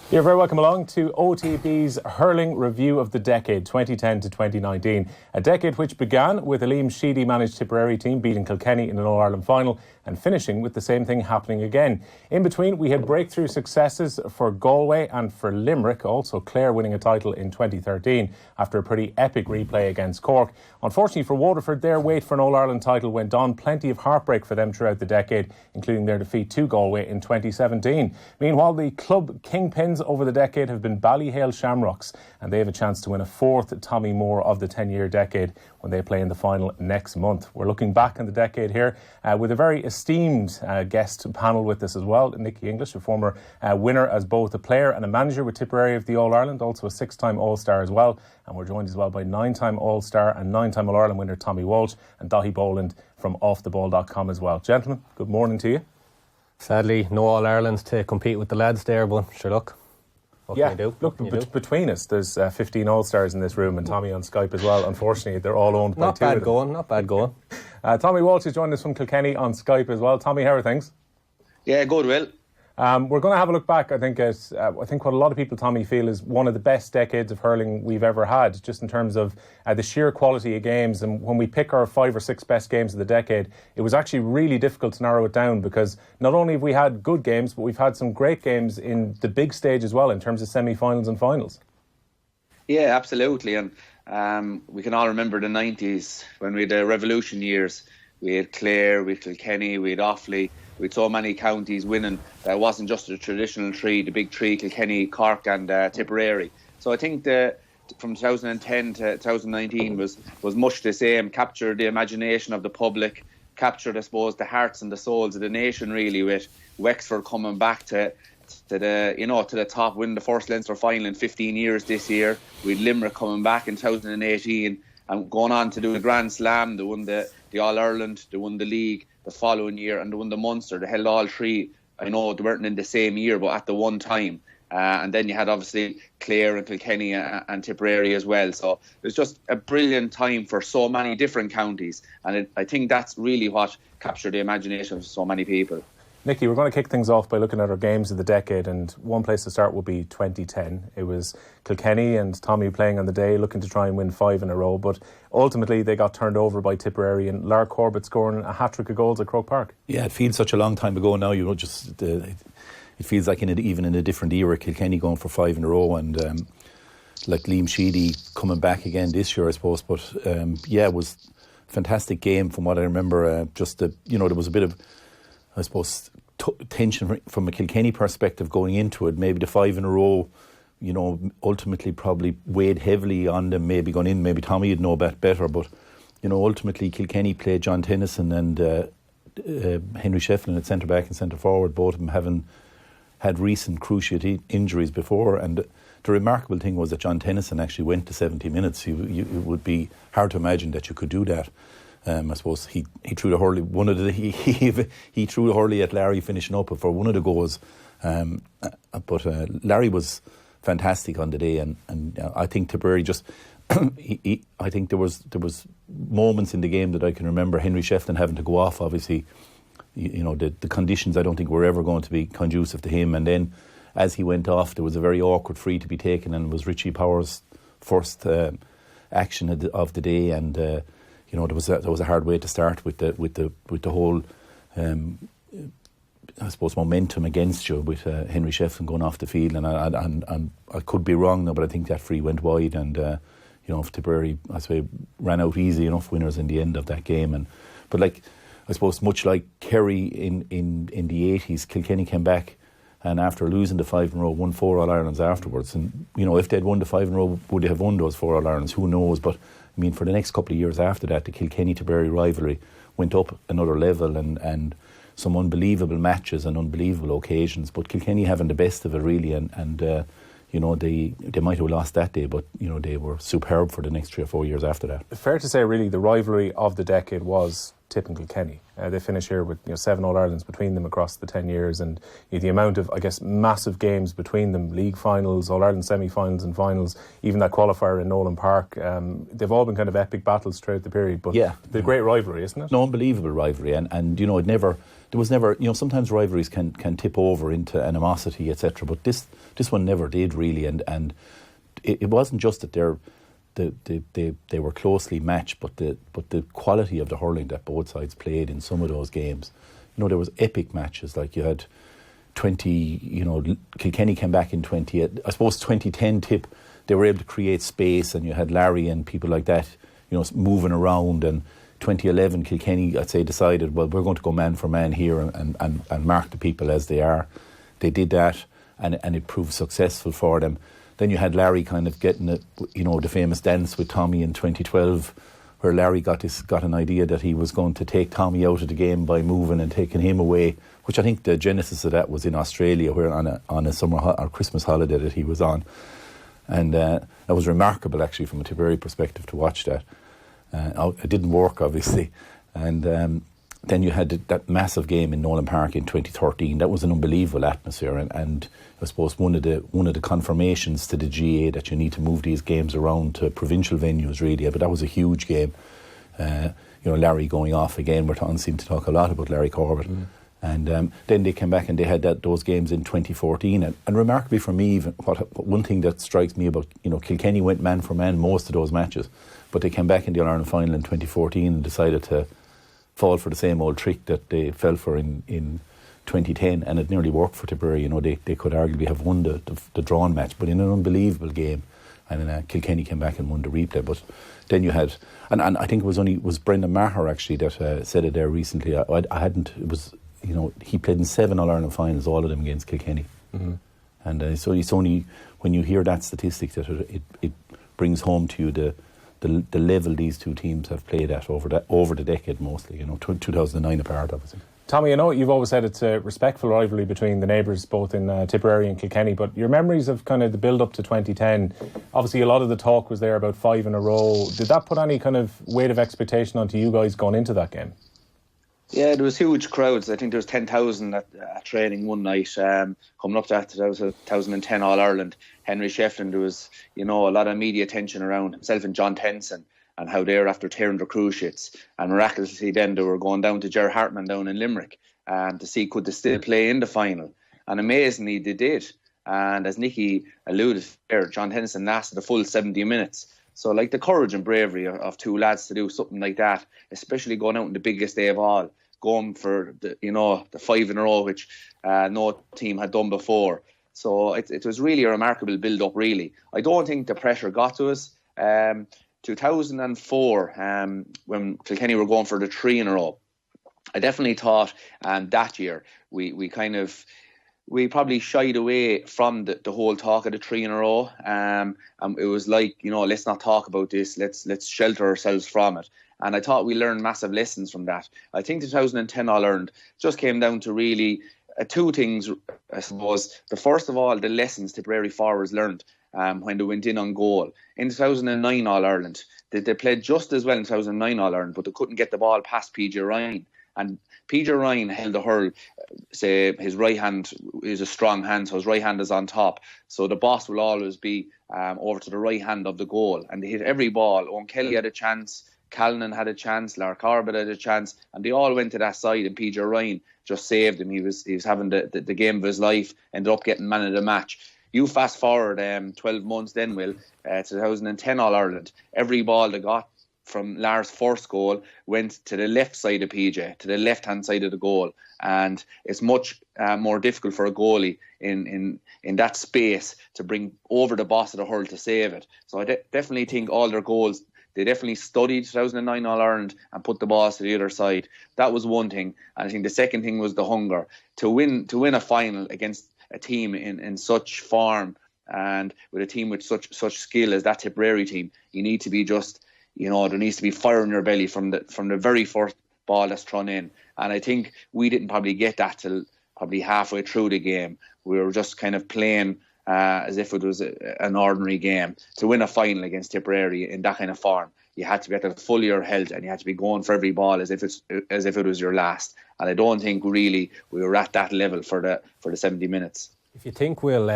You're very welcome along to OTB's Hurling Review of the Decade 2010 to 2019. A decade which began with a Liam Sheedy-managed Tipperary team beating Kilkenny in an All-Ireland final and finishing with the same thing happening again. In between, we had breakthrough successes for Galway and for Limerick, also Clare winning a title in 2013 after a pretty epic replay against Cork. Unfortunately for Waterford, their wait for an All-Ireland title went on. Plenty of heartbreak for them throughout the decade, including their defeat to Galway in 2017. Meanwhile, the club kingpins over the decade have been Ballyhale Shamrocks, and they have a chance to win a fourth Tommy Moore of the 10-year decade when they play in the final next month. We're looking back on the decade here with a very esteemed guest panel with us as well. Nicky English, a former winner as both a player and a manager with Tipperary of the All-Ireland, also a 6-time All-Star as well. And we're joined as well by 9-time All-Star and 9-time All-Ireland winner Tommy Walsh and Daithi Boland from offtheball.com as well. Gentlemen, good morning to you. Sadly, no All-Irelands to compete with the lads there, but sure, look. What can you do? Look, between us, there's 15 All-Stars in this room and Tommy on Skype as well. Unfortunately, they're all owned by two of them. Not bad going. Tommy Walsh is joining us from Kilkenny on Skype as well. Tommy, how are things? Yeah, good, Will. We're going to have a look back, I think what a lot of people, Tommy, feel is one of the best decades of hurling we've ever had, just in terms of the sheer quality of games. And when we pick our 5 or 6 best games of the decade, it was actually really difficult to narrow it down, because not only have we had good games, but we've had some great games in the big stage as well, in terms of semi-finals and finals. Yeah, absolutely. And we can all remember the 90s when we had the Revolution years. We had Clare, we had Kilkenny, we had Offaly. We had so many counties winning. It wasn't just the traditional three, the big three, Kilkenny, Cork and Tipperary. So I think from 2010 to 2019 was much the same. Captured the imagination of the public, captured, I suppose, the hearts and the souls of the nation, really, with Wexford coming back to the top, winning the first Leinster final in 15 years this year. We had Limerick coming back in 2018 and going on to do the Grand Slam. They won the All-Ireland, they won the league the following year, and they won the Munster. They held all three. I know they weren't in the same year, but at the one time. And then you had obviously Clare and Kilkenny and Tipperary as well. So it was just a brilliant time for so many different counties. And I think that's really what captured the imagination of so many people. Nicky, we're going to kick things off by looking at our games of the decade, and one place to start would be 2010. It was Kilkenny and Tommy playing on the day, looking to try and win 5 in a row, but ultimately they got turned over by Tipperary and Lar Corbett scoring a hat-trick of goals at Croke Park. Yeah, it feels such a long time ago now, it feels like even in a different era, Kilkenny going for 5 in a row, and like Liam Sheedy coming back again this year, I suppose, but it was a fantastic game from what I remember. There was a bit of, I suppose, tension from a Kilkenny perspective going into it. Maybe the 5 in a row, ultimately probably weighed heavily on them, maybe gone in. Maybe Tommy would know that better, but ultimately Kilkenny played John Tennyson and Henry Shefflin at centre back and centre forward, both of them having had recent cruciate injuries before. And the remarkable thing was that John Tennyson actually went to 70 minutes. It would be hard to imagine that you could do that. I suppose he threw the hurley. He threw the hurley at Larry finishing up for one of the goals. But Larry was fantastic on the day, and I think Tipperary just. I think there was moments in the game that I can remember Henry Shefflin having to go off. Obviously, the conditions I don't think were ever going to be conducive to him. And then as he went off, there was a very awkward free to be taken, and it was Richie Power's first action of the day, and. There was a hard way to start with the whole, I suppose, momentum against you with Henry Shefflin going off the field, and I could be wrong now, but I think that free went wide, and if Tipperary, I suppose, ran out easy enough winners in the end of that game, but I suppose much like Kerry in the 80s, Kilkenny came back. And after losing the 5 in a row, won 4 All-Irelands afterwards. And, if they'd won the 5 in a row, would they have won those 4 All-Irelands? Who knows? But, for the next couple of years after that, the Kilkenny-Tipperary rivalry went up another level, and some unbelievable matches and unbelievable occasions. But Kilkenny having the best of it, really. And they might have lost that day, but, they were superb for the next 3 or 4 years after that. Fair to say, really, the rivalry of the decade was Tipp and Kilkenny. They finish here with 7 All-Irelands between them across the 10 years, and the amount of, I guess, massive games between them, league finals, All-Ireland semi-finals and finals, even that qualifier in Nolan Park, they've all been kind of epic battles throughout the period, but the great rivalry, isn't it? No, unbelievable rivalry, and it never, there was never, sometimes rivalries can tip over into animosity, etc., but this one never did really, and it wasn't just that they were closely matched, but the quality of the hurling that both sides played in some of those games. There was epic matches, like you had 20, Kilkenny came back in 20, I suppose 2010 Tipp, they were able to create space, and you had Larry and people like that, moving around, and 2011 Kilkenny, I'd say, decided, well, we're going to go man for man here and mark the people as they are. They did that, and it proved successful for them. Then you had Larry kind of getting the famous dance with Tommy in 2012, where Larry got an idea that he was going to take Tommy out of the game by moving and taking him away, which I think the genesis of that was in Australia, where on a summer or Christmas holiday that he was on. And that was remarkable, actually, from a Tipperary perspective, to watch that. It didn't work, obviously. And then you had that massive game in Nolan Park in 2013. That was an unbelievable atmosphere, and I suppose one of the confirmations to the GA that you need to move these games around to provincial venues, really. But that was a huge game. Larry going off again. We're seem to talk a lot about Larry Corbett. And then they came back and they had those games in 2014. And remarkably for me, even one thing that strikes me about, Kilkenny went man for man most of those matches, but they came back in the All-Ireland final in 2014 and decided to fall for the same old trick that they fell for in 2010, and it nearly worked for Tipperary. They could arguably have won the drawn match, but in an unbelievable game. And Kilkenny came back and won the replay. But then you had, and I think it was Brendan Maher actually that said it there recently. I hadn't. It was he played in 7 All-Ireland finals, all of them against Kilkenny. Mm-hmm. And so it's only when you hear that statistic that it brings home to you the level these two teams have played at over the decade, mostly, 2009 apart, obviously. Tommy, you've always said it's a respectful rivalry between the neighbours, both in Tipperary and Kilkenny, but your memories of kind of the build-up to 2010, obviously a lot of the talk was there about 5 in a row. Did that put any kind of weight of expectation onto you guys going into that game? Yeah, there was huge crowds. I think there was 10,000 at training one night. Coming up to that, 2010 All-Ireland, Henry Shefflin, there was, a lot of media attention around himself and John Tenson, and how they were after tearing their cruise ships. And miraculously then they were going down to Ger Hartman down in Limerick to see could they still play in the final. And amazingly they did. And as Nicky alluded there, John Tennyson lasted a full 70 minutes. So like the courage and bravery of two lads to do something like that, especially going out on the biggest day of all, going for the 5 in a row, which no team had done before. So it was really a remarkable build-up, really. I don't think the pressure got to us. 2004, when Kilkenny were going for the 3 in a row, I definitely thought that year we probably shied away from the whole talk of the 3 in a row. It was like, let's not talk about this. Let's shelter ourselves from it. And I thought we learned massive lessons from that. I think the 2010 All-Ireland just came down to really two things, I suppose. The first of all, the lessons Tipperary forwards learned when they went in on goal. In 2009 All-Ireland, they played just as well in 2009 All-Ireland, but they couldn't get the ball past PJ Ryan. And PJ Ryan held the hurl, say his right hand is a strong hand, so his right hand is on top. So the boss will always be over to the right hand of the goal. And they hit every ball. Owen Kelly had a chance, Callanan had a chance, Lar Corbett had a chance, and they all went to that side, and PJ Ryan just saved him. He was having the game of his life, ended up getting man of the match. You fast forward 12 months then, Will, 2010 All-Ireland. Every ball they got from Lars' first goal went to the left side of PJ, to the left-hand side of the goal. And it's much more difficult for a goalie in that space to bring over the boss of the hurl to save it. So I definitely think all their goals, they definitely studied 2009 All-Ireland and put the balls to the other side. That was one thing. And I think the second thing was the hunger. To win a final against a team in such form and with a team with such skill as that Tipperary team, you need to be just, there needs to be fire in your belly from the very first ball that's thrown in. And I think we didn't probably get that till probably halfway through the game. We were just kind of playing as if it was an ordinary game. To win a final against Tipperary in that kind of form, you had to be at the full of your health, and you had to be going for every ball as if it was your last. And I don't think really we were at that level for the 70 minutes. If you think, Will,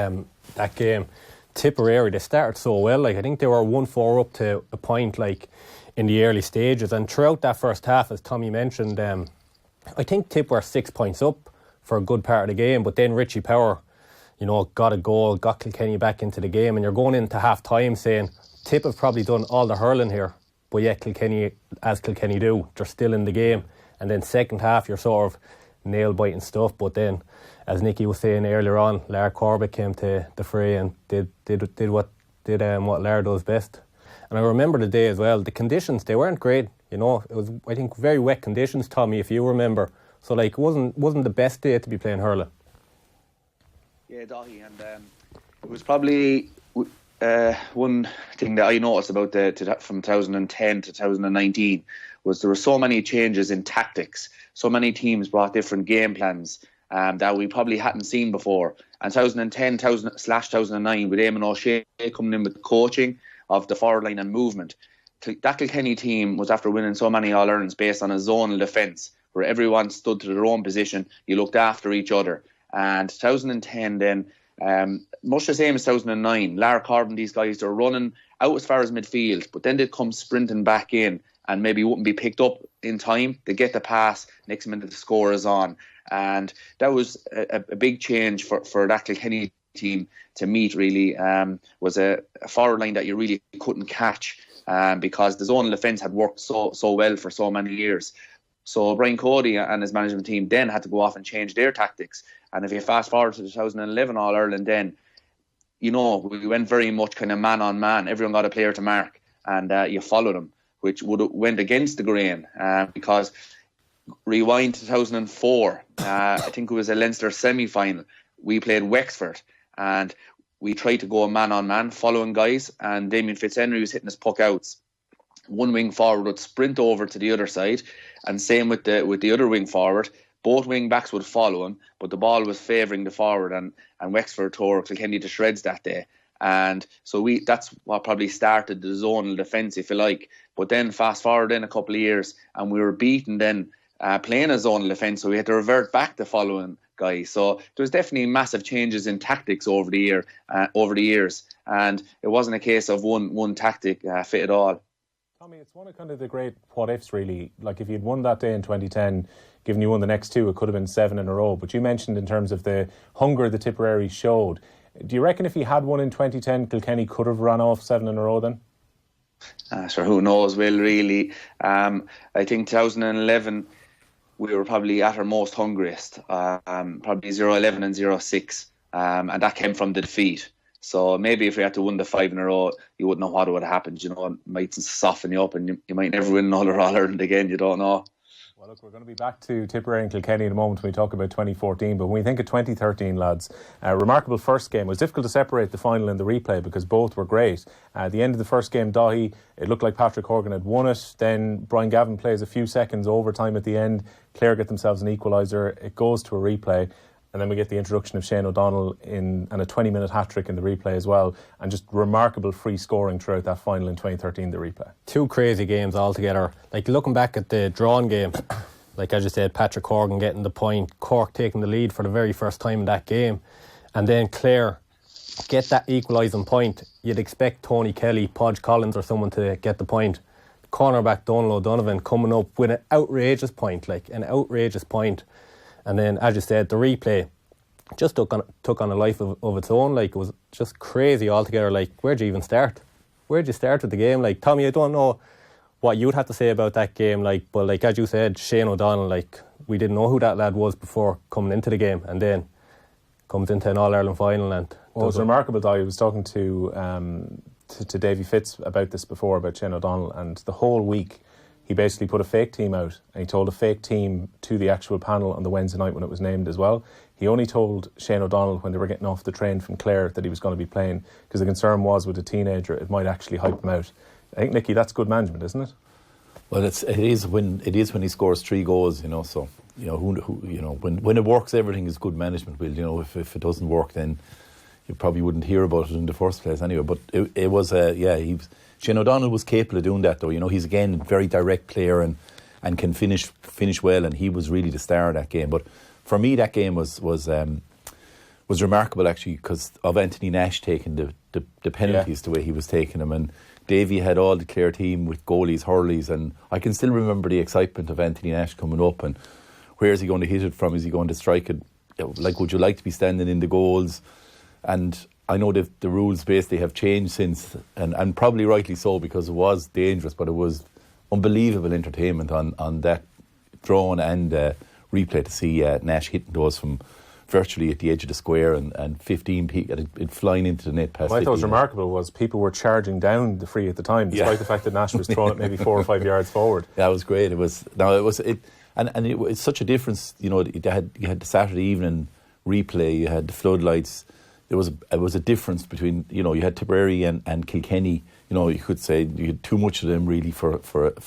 that game, Tipperary, they started so well. Like, I think they were 1-4 up to a point, like, in the early stages. And throughout that first half, as Tommy mentioned, I think Tipp were 6 points up for a good part of the game. But then Richie Power, got a goal, got Kilkenny back into the game. And you're going into half-time saying, Tipp have probably done all the hurling here. But yet Kilkenny, as Kilkenny do, they're still in the game. And then second half, you're sort of nail-biting stuff. But then, as Nicky was saying earlier on, Lar Corbett came to the fray and did what Lar does best. And I remember the day as well. The conditions, they weren't great. It was, I think, very wet conditions, Tommy, if you remember. So, like, it wasn't the best day to be playing hurling. Yeah, Daithi, and it was probably one thing that I noticed about from 2010 to 2019 was there were so many changes in tactics. So many teams brought different game plans that we probably hadn't seen before. And 2010/2009 with Eamon O'Shea coming in with coaching of the forward line and movement. That Kilkenny team was after winning so many All-Irelands based on a zonal defence where everyone stood to their own position, you looked after each other. And 2010 then, much the same as 2009, Lar Corbett, these guys, they're running out as far as midfield, but then they'd come sprinting back in and maybe wouldn't be picked up in time. They get the pass, next minute the score is on. And that was a big change for that Kilkenny team to meet, really. Was a forward line that you really couldn't catch because the zonal defence had worked so well for so many years. So Brian Cody and his management team then had to go off and change their tactics. And if you fast forward to 2011 All-Ireland then, we went very much kind of man-on-man. Everyone got a player to mark and you followed them, which went against the grain because rewind to 2004, I think it was a Leinster semi-final. We played Wexford and we tried to go man-on-man, following guys, and Damien Fitzhenry was hitting his puck outs. One wing forward would sprint over to the other side, and same with the other wing forward. Both wing backs would follow him, but the ball was favouring the forward, and Wexford tore Kilkenny to shreds that day. And so that's what probably started the zonal defence, if you like. But then fast forward in a couple of years, and we were beaten then playing a zonal defence, so we had to revert back to following guys. So there was definitely massive changes in tactics over the years, and it wasn't a case of one tactic fitted all. Tommy, it's one of kind of the great what-ifs, really. Like, if you'd won that day in 2010, given you won the next two, it could have been 7 in a row. But you mentioned in terms of the hunger the Tipperary showed. Do you reckon if he had won in 2010, Kilkenny could have run off 7 in a row then? Sure, who knows, Will, really. I think 2011, we were probably at our most hungriest. Probably 0-11 and 0-6. And that came from the defeat. So maybe if we had to win the 5 in a row, you wouldn't know what would have happened. It might soften you up and you might never win another All-Ireland again. You don't know. Well, look, we're going to be back to Tipperary and Kilkenny in a moment when we talk about 2014. But when we think of 2013, lads, remarkable first game. It was difficult to separate the final and the replay because both were great. At the end of the first game, Daithi, it looked like Patrick Horgan had won it. Then Brian Gavin plays a few seconds overtime at the end. Clare get themselves an equaliser. It goes to a replay. And then we get the introduction of Shane O'Donnell and a 20-minute hat-trick in the replay as well. And just remarkable free scoring throughout that final in 2013, the replay. Two crazy games altogether. Like, looking back at the drawn game, like as you said, Patrick Horgan getting the point, Cork taking the lead for the very first time in that game. And then Clare get that equalising point. You'd expect Tony Kelly, Podge Collins or someone to get the point. Cornerback Donald O'Donovan coming up with an outrageous point. And then, as you said, the replay just took on a life of its own. Like, it was just crazy altogether. Like, where'd you even start? Where'd you start with the game? Like, Tommy, I don't know what you'd have to say about that game. Like, but like as you said, Shane O'Donnell, like, we didn't know who that lad was before coming into the game, and then comes into an All-Ireland final. And well, it was remarkable. I was talking to Davy Fitz about this before, about Shane O'Donnell, and the whole week he basically put a fake team out and he told a fake team to the actual panel on the Wednesday night when it was named as well. He only told Shane O'Donnell when they were getting off the train from Clare that he was going to be playing, because the concern was with a teenager it might actually hype him out. I think, Nicky, that's good management, isn't it? Well, it is when he scores 3 goals, so when it works, everything is good management. Will, if it doesn't work, then you probably wouldn't hear about it in the first place anyway. But it was, Shane O'Donnell was capable of doing that, though. You know, he's again a very direct player and can finish well, and he was really the star of that game. But for me, that game was remarkable, actually, because of Anthony Nash taking the penalties the way he was taking them. And Daithi had all the Clare team with goalies, hurleys, and I can still remember the excitement of Anthony Nash coming up and where is he going to hit it from? Is he going to strike it? Like, would you like to be standing in the goals? And I know the rules basically have changed since, and probably rightly so, because it was dangerous, but it was unbelievable entertainment on that drone and replay to see Nash hitting those from virtually at the edge of the square and 15 people flying into the net past. What I thought was remarkable was people were charging down the free at the time, despite the fact that Nash was throwing it maybe 4 or 5 yards forward. That was great. It's such a difference. You know, you had the Saturday evening replay, you had the floodlights. It was a difference between, you know, you had Tipperary and Kilkenny. You know, you could say you had too much of them really for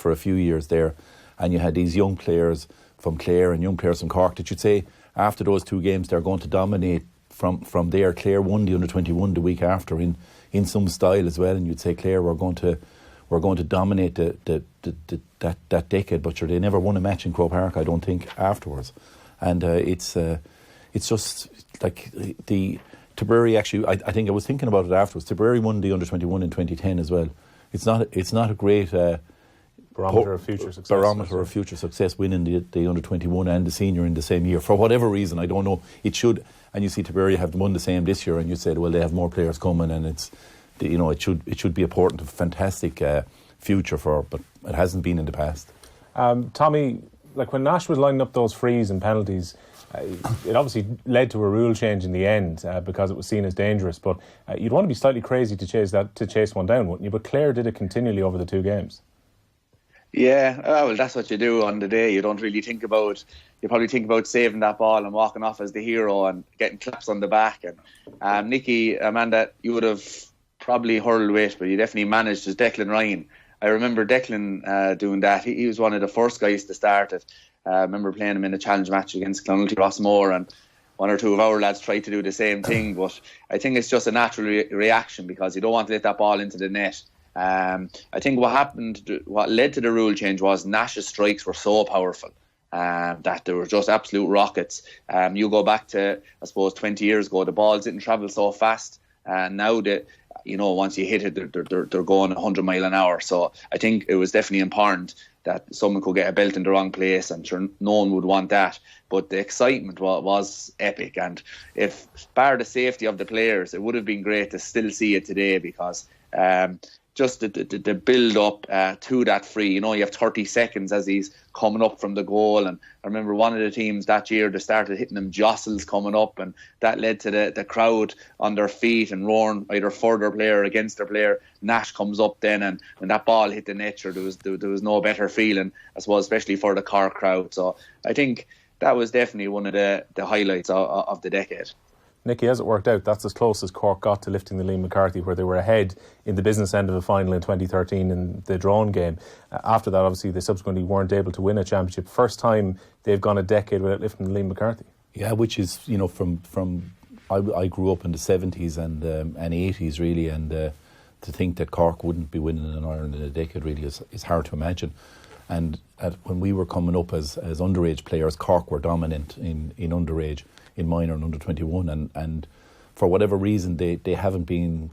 a few years there, and you had these young players from Clare and young players from Cork that you'd say after those two games they're going to dominate from there. Clare won the under-21 the week after in some style as well, and you'd say Clare were going to dominate that decade, but sure, they never won a match in Croke Park, I don't think, afterwards. And it's just like the Tipperary, actually, I think I was thinking about it afterwards. Tipperary won the under-21 in 2010 as well. It's not a great barometer of future success. Barometer of future success, winning the under-21 and the senior in the same year. For whatever reason, I don't know. It should, and you see Tipperary have won the same this year, and you said, well, they have more players coming, and it's, you know, it should be a fantastic future but it hasn't been in the past. Tommy, like when Nash was lining up those frees and penalties, it obviously led to a rule change in the end because it was seen as dangerous. But you'd want to be slightly crazy to chase one down, wouldn't you? But Clare did it continually over the two games. Yeah, well, that's what you do on the day. You don't really think about. You probably think about saving that ball and walking off as the hero and getting claps on the back. And Nicky, a man that you would have probably hurled with, but he definitely managed, is Declan Ryan. I remember Declan doing that. He was one of the first guys to start it. I remember playing him in a challenge match against Clonulty Rossmore, and one or two of our lads tried to do the same thing. But I think it's just a natural reaction because you don't want to let that ball into the net. I think what led to the rule change was Nash's strikes were so powerful that they were just absolute rockets. You go back to, I suppose, 20 years ago, the balls didn't travel so fast. Now that, you know, once you hit it, they're going 100 mile an hour. So I think it was definitely important that someone could get a belt in the wrong place, and sure, no one would want that. But the excitement was epic, and if bar the safety of the players, it would have been great to still see it today because just the build up to that free. You know, you have 30 seconds as he's coming up from the goal, and I remember one of the teams that year, they started hitting them jostles coming up, and that led to the crowd on their feet and roaring either for their player or against their player. Nash comes up then, and when that ball hit the net, there was no better feeling, I suppose, especially for the Cork crowd. So I think that was definitely one of the highlights of the decade. Nicky, as it worked out, that's as close as Cork got to lifting the Liam McCarthy, where they were ahead in the business end of the final in 2013 in the drawn game. After that, obviously, they subsequently weren't able to win a championship. First time they've gone a decade without lifting the Liam McCarthy. Yeah, which is, you know, from I grew up in the 70s and 80s, really, and to think that Cork wouldn't be winning in Ireland in a decade really is hard to imagine. And when we were coming up as underage players, Cork were dominant in underage, in minor and under-21, and for whatever reason they haven't been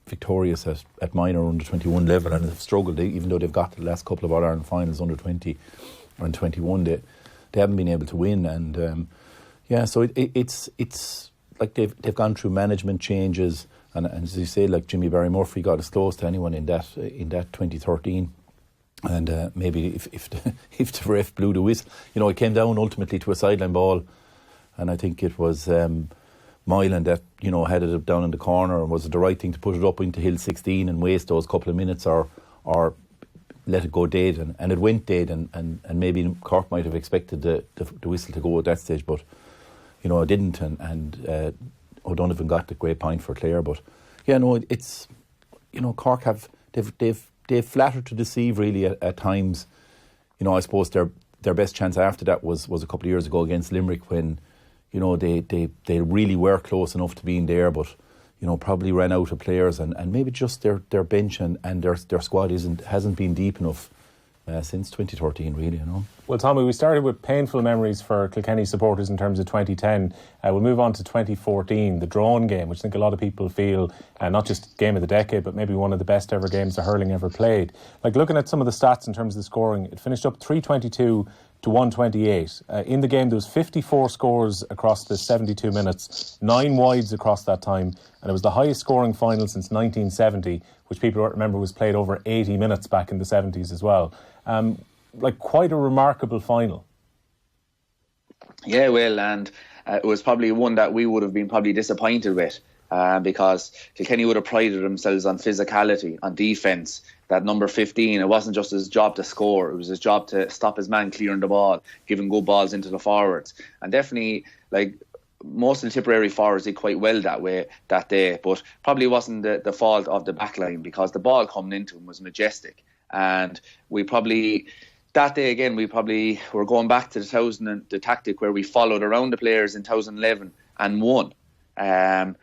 victorious at minor or under-21 level, and have struggled, even though they've got the last couple of All-Ireland finals under-20 and 21, they haven't been able to win. And so it's like they've gone through management changes, and as you say, like Jimmy Barry Murphy got as close to anyone in that 2013. And maybe if the ref blew the whistle, you know, it came down ultimately to a sideline ball. And I think it was Moylan that, you know, headed it down in the corner, and was it the right thing to put it up into Hill 16 and waste those couple of minutes, or let it go dead? And it went dead, and maybe Cork might have expected the whistle to go at that stage, but, you know, it didn't, and O'Donovan got the great point for Clare. But yeah, no, it's, you know, Cork they've flattered to deceive really at times. You know, I suppose their best chance after that was a couple of years ago against Limerick, when, you know, they really were close enough to being there, but, you know, probably ran out of players, and maybe just their bench and their squad hasn't been deep enough since 2013, really, you know. Well, Tommy, we started with painful memories for Kilkenny supporters in terms of 2010. We'll move on to 2014, the drawn game, which I think a lot of people feel not just game of the decade, but maybe one of the best ever games the Hurling ever played. Like, looking at some of the stats in terms of the scoring, it finished up 322 to 128. In the game, there was 54 scores across the 72 minutes, 9 wides across that time, and it was the highest scoring final since 1970, which people remember was played over 80 minutes back in the 70s as well. Like, quite a remarkable final. Yeah, well, and it was probably one that we would have been probably disappointed with, because Kilkenny would have prided themselves on physicality, on defence. That number 15, it wasn't just his job to score, it was his job to stop his man clearing the ball, giving good balls into the forwards. And definitely, like, most of the Tipperary forwards did quite well that day, but probably wasn't the fault of the back line, because the ball coming into him was majestic. And we probably, that day again, we probably were going back to the tactic where we followed around the players in 2011 and won. And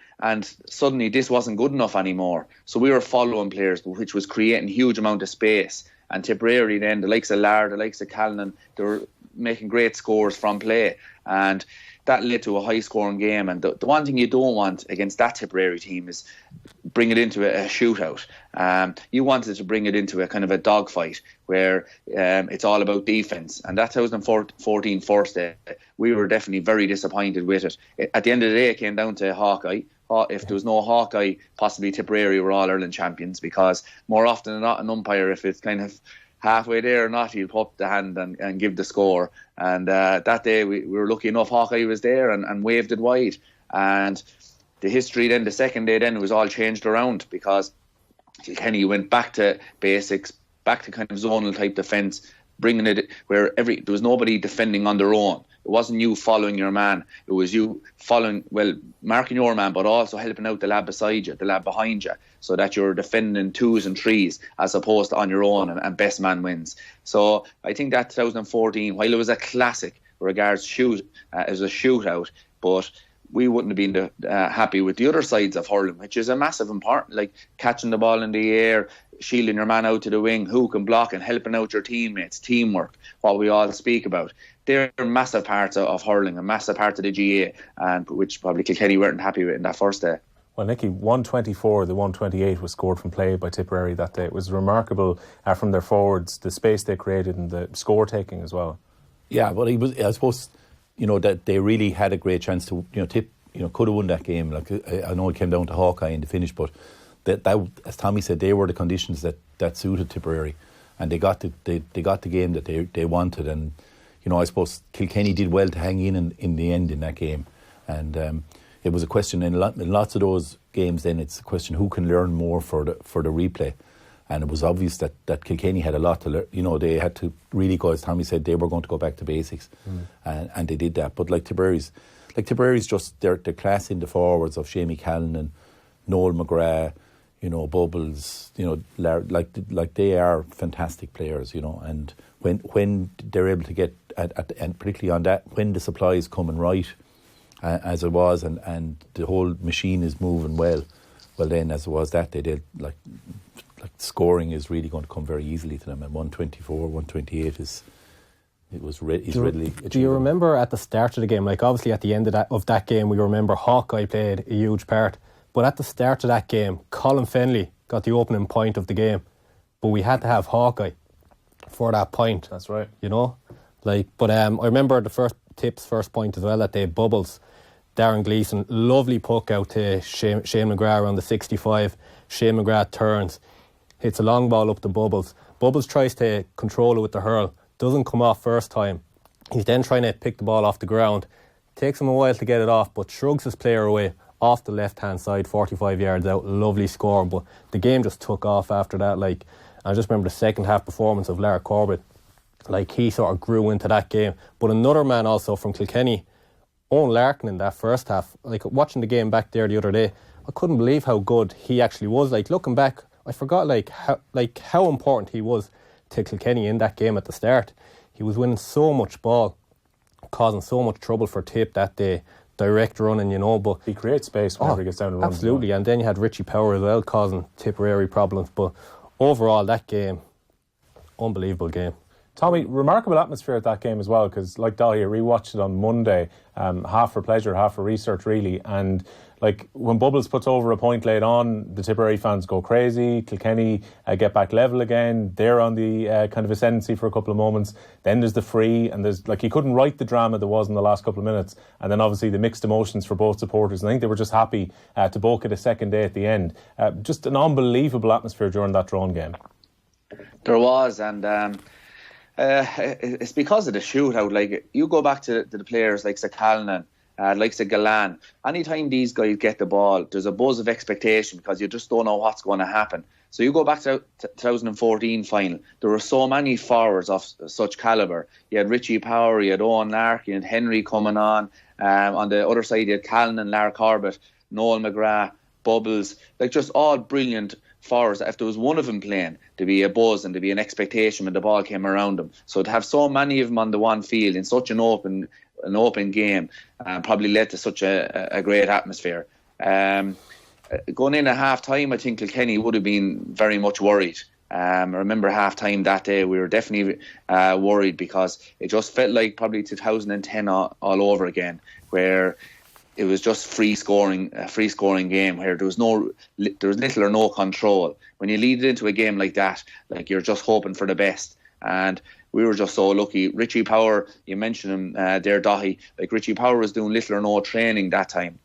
suddenly this wasn't good enough anymore. So we were following players, which was creating huge amount of space. And Tipperary then, the likes of Laird, the likes of Callan, they were making great scores from play. And that led to a high-scoring game. And the one thing you don't want against that Tipperary team is bring it into a shootout. You wanted to bring it into a kind of a dogfight where it's all about defence. And that 2014 first day, we were definitely very disappointed with it. At the end of the day, it came down to Hawkeye. If there was no Hawkeye, possibly Tipperary were All-Ireland champions, because more often than not, an umpire, if it's kind of halfway there or not, he'll put up the hand and give the score. And that day we were lucky enough Hawkeye was there and waved it wide. And the history then, the second day then, it was all changed around, because Kilkenny went back to basics, back to kind of zonal type defence, bringing it where there was nobody defending on their own. It wasn't you following your man. It was you marking your man, but also helping out the lad beside you, the lad behind you, so that you're defending twos and threes as opposed to on your own, and best man wins. So I think that 2014, while it was a classic regards it was a shootout, but we wouldn't have been happy with the other sides of hurling, which is a massive important, like catching the ball in the air, shielding your man out to the wing, who can block, and helping out your teammates, teamwork, what we all speak about. They're massive parts of hurling, a massive part of the GA, and which probably Kilkenny weren't happy with in that first day. Well, Nicky, 124, the 128 was scored from play by Tipperary that day. It was remarkable from their forwards, the space they created and the score taking as well. Yeah, but I suppose, you know, that they really had a great chance to, you know, Tipp, you know, could have won that game. Like, I know it came down to Hawkeye in the finish, but that as Tommy said, they were the conditions that suited Tipperary, and they got the game that they wanted. And, you know, I suppose Kilkenny did well to hang in the end in that game. And it was a question in lots of those games. Then it's a question who can learn more for the replay. And it was obvious that Kilkenny had a lot to learn. You know, they had to really go, as Tommy said, they were going to go back to basics, and they did that. But like Tipperary's just their class in the forwards of Shamie Callan and Noel McGrath, you know, Bubbles, you know, like they are fantastic players, you know. And when they're able to get and particularly on that, when the supply is coming right, as it was, and the whole machine is moving well then as it was that they did, like scoring is really going to come very easily to them. And 124, 128 is readily achievable. Do you remember at the start of the game, like obviously at the end of that game, we remember Hawkeye played a huge part, but at the start of that game, Colin Fennelly got the opening point of the game, but we had to have Hawkeye for that point. That's right. You know, like, but I remember the Tipp's first point as well that day. Bubbles, Darren Gleeson, lovely puck out to Shane McGrath around the 65. Shane McGrath turns, hits a long ball up to Bubbles. Bubbles tries to control it with the hurl, doesn't come off first time. He's then trying to pick the ball off the ground. Takes him a while to get it off, but shrugs his player away off the left-hand side, 45 yards out. Lovely score, but the game just took off after that. Like, I just remember the second half performance of Lara Corbett. Like, he sort of grew into that game. But another man also from Kilkenny, Owen Larkin, in that first half. Like, watching the game back there the other day, I couldn't believe how good he actually was. Like, looking back, I forgot how important he was to Kilkenny in that game at the start. He was winning so much ball, causing so much trouble for Tipp that day. direct running, but he creates space whenever he gets down and runs. Absolutely, and then you had Richie Power as well causing Tipperary problems. But overall, that game, unbelievable game. Tommy, remarkable atmosphere at that game as well, because like Daithi, I rewatched it on Monday, half for pleasure, half for research really, and like when Bubbles puts over a point late on, the Tipperary fans go crazy. Kilkenny get back level again. They're on the kind of ascendancy for a couple of moments. Then there's the free, and there's like you couldn't write the drama there was in the last couple of minutes. And then obviously the mixed emotions for both supporters. And I think they were just happy to both get a second day at the end. Just an unbelievable atmosphere during that drawn game. There was, and it's because of the shootout. Like you go back to the players like Sakalainen, like Galan. Anytime these guys get the ball, there's a buzz of expectation because you just don't know what's going to happen. So you go back to 2014 final. There were so many forwards of such calibre. You had Richie Power, you had Owen Lark, you had Henry coming on. On the other side, you had Callan, Larry Corbett, Noel McGrath, Bubbles. Like just all brilliant forwards. If there was one of them playing, there'd be a buzz and there'd be an expectation when the ball came around them. So to have so many of them on the one field in such an open game probably led to such a great atmosphere. Going in at half time, I think Kilkenny would have been very much worried. I remember half time that day, we were definitely worried because it just felt like probably 2010 all over again, where it was just a free scoring game where there was little or no control. When you lead it into a game like that, like you're just hoping for the best. And we were just so lucky. Richie Power, you mentioned him there, Daithi. Like Richie Power was doing little or no training that time.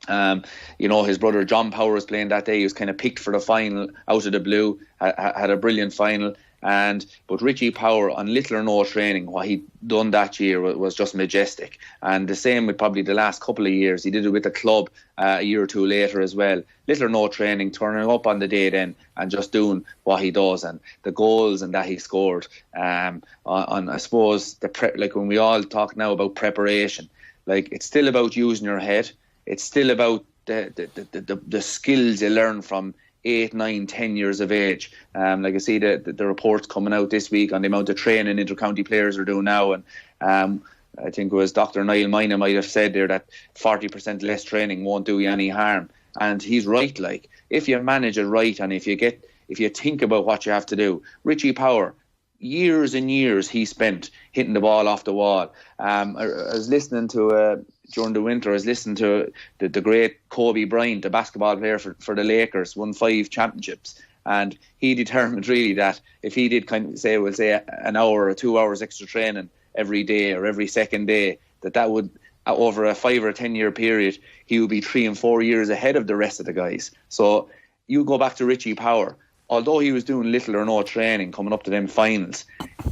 His brother John Power was playing that day. He was kind of picked for the final out of the blue. Had a brilliant final. But Richie Power, on little or no training, what he'd done that year was just majestic. And the same with probably the last couple of years. He did it with the club a year or two later as well. Little or no training, turning up on the day then and just doing what he does. And the goals and that he scored. On I suppose, like when we all talk now about preparation, like it's still about using your head. It's still about the skills you learn from 8, 9, 10 years of age. Like I see the reports coming out this week on the amount of training inter-county players are doing now, and I think it was Dr. Niall Mina might have said there that 40% less training won't do you any harm, and he's right. Like if you manage it right, and if you think about what you have to do, Richie Power, years and years he spent hitting the ball off the wall. I was listening to during the winter, I was listening to the great Kobe Bryant, the basketball player for the Lakers, won 5 championships. And he determined really that if he did kind of say an hour or 2 hours extra training every day or every second day, that would, over a 5 or 10 year period, he would be 3 and 4 years ahead of the rest of the guys. So you go back to Richie Power. Although he was doing little or no training coming up to them finals,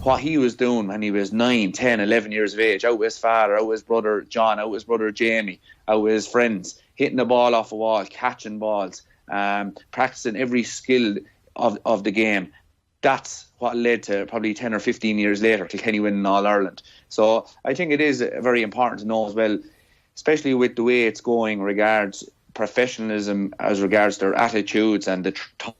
what he was doing when he was 9, 10, 11 years of age, out with his father, out with his brother John, out with his brother Jamie, out with his friends, hitting the ball off a wall, catching balls, practicing every skill of the game. That's what led to probably 10 or 15 years later Kilkenny winning All-Ireland. So I think it is very important to know as well, especially with the way it's going regards professionalism as regards their attitudes and the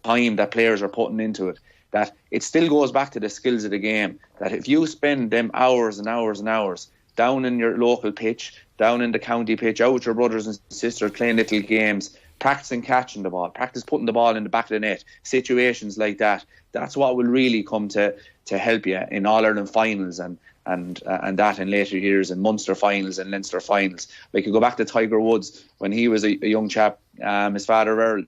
time that players are putting into it, that it still goes back to the skills of the game, that if you spend them hours and hours and hours down in your local pitch, down in the county pitch, out with your brothers and sisters playing little games, practicing catching the ball, practice putting the ball in the back of the net, situations like that, that's what will really come to help you in All-Ireland finals and that in later years, and Munster finals and Leinster finals. Like you go back to Tiger Woods when he was a young chap, his father Earl,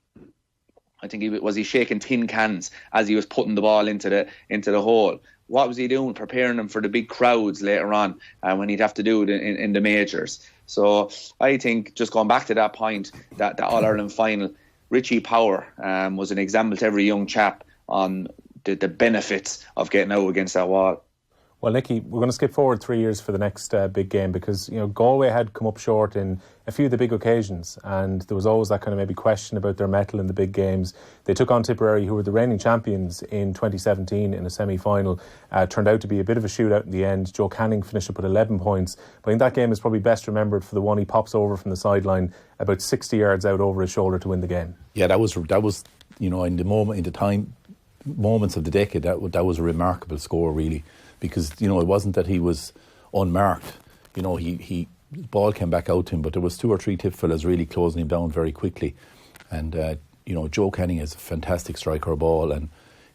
I think he shaking tin cans as he was putting the ball into the hole. What was he doing? Preparing him for the big crowds later on when he'd have to do it in the majors. So I think, just going back to that point, that All-Ireland final, Richie Power was an example to every young chap on the benefits of getting out against that wall. Well, Nicky, we're going to skip forward 3 years for the next big game, because Galway had come up short in a few of the big occasions, and there was always that kind of maybe question about their mettle in the big games. They took on Tipperary, who were the reigning champions in 2017 in a semi-final. Turned out to be a bit of a shootout in the end. Joe Canning finished up with 11 points. But I think that game is probably best remembered for the one he pops over from the sideline about 60 yards out over his shoulder to win the game. Yeah, that was in the moments of the decade, that was a remarkable score, really. Because it wasn't that he was unmarked. He ball came back out to him, but there was 2 or 3 Tipp fellas really closing him down very quickly. And Joe Canning is a fantastic striker of ball, and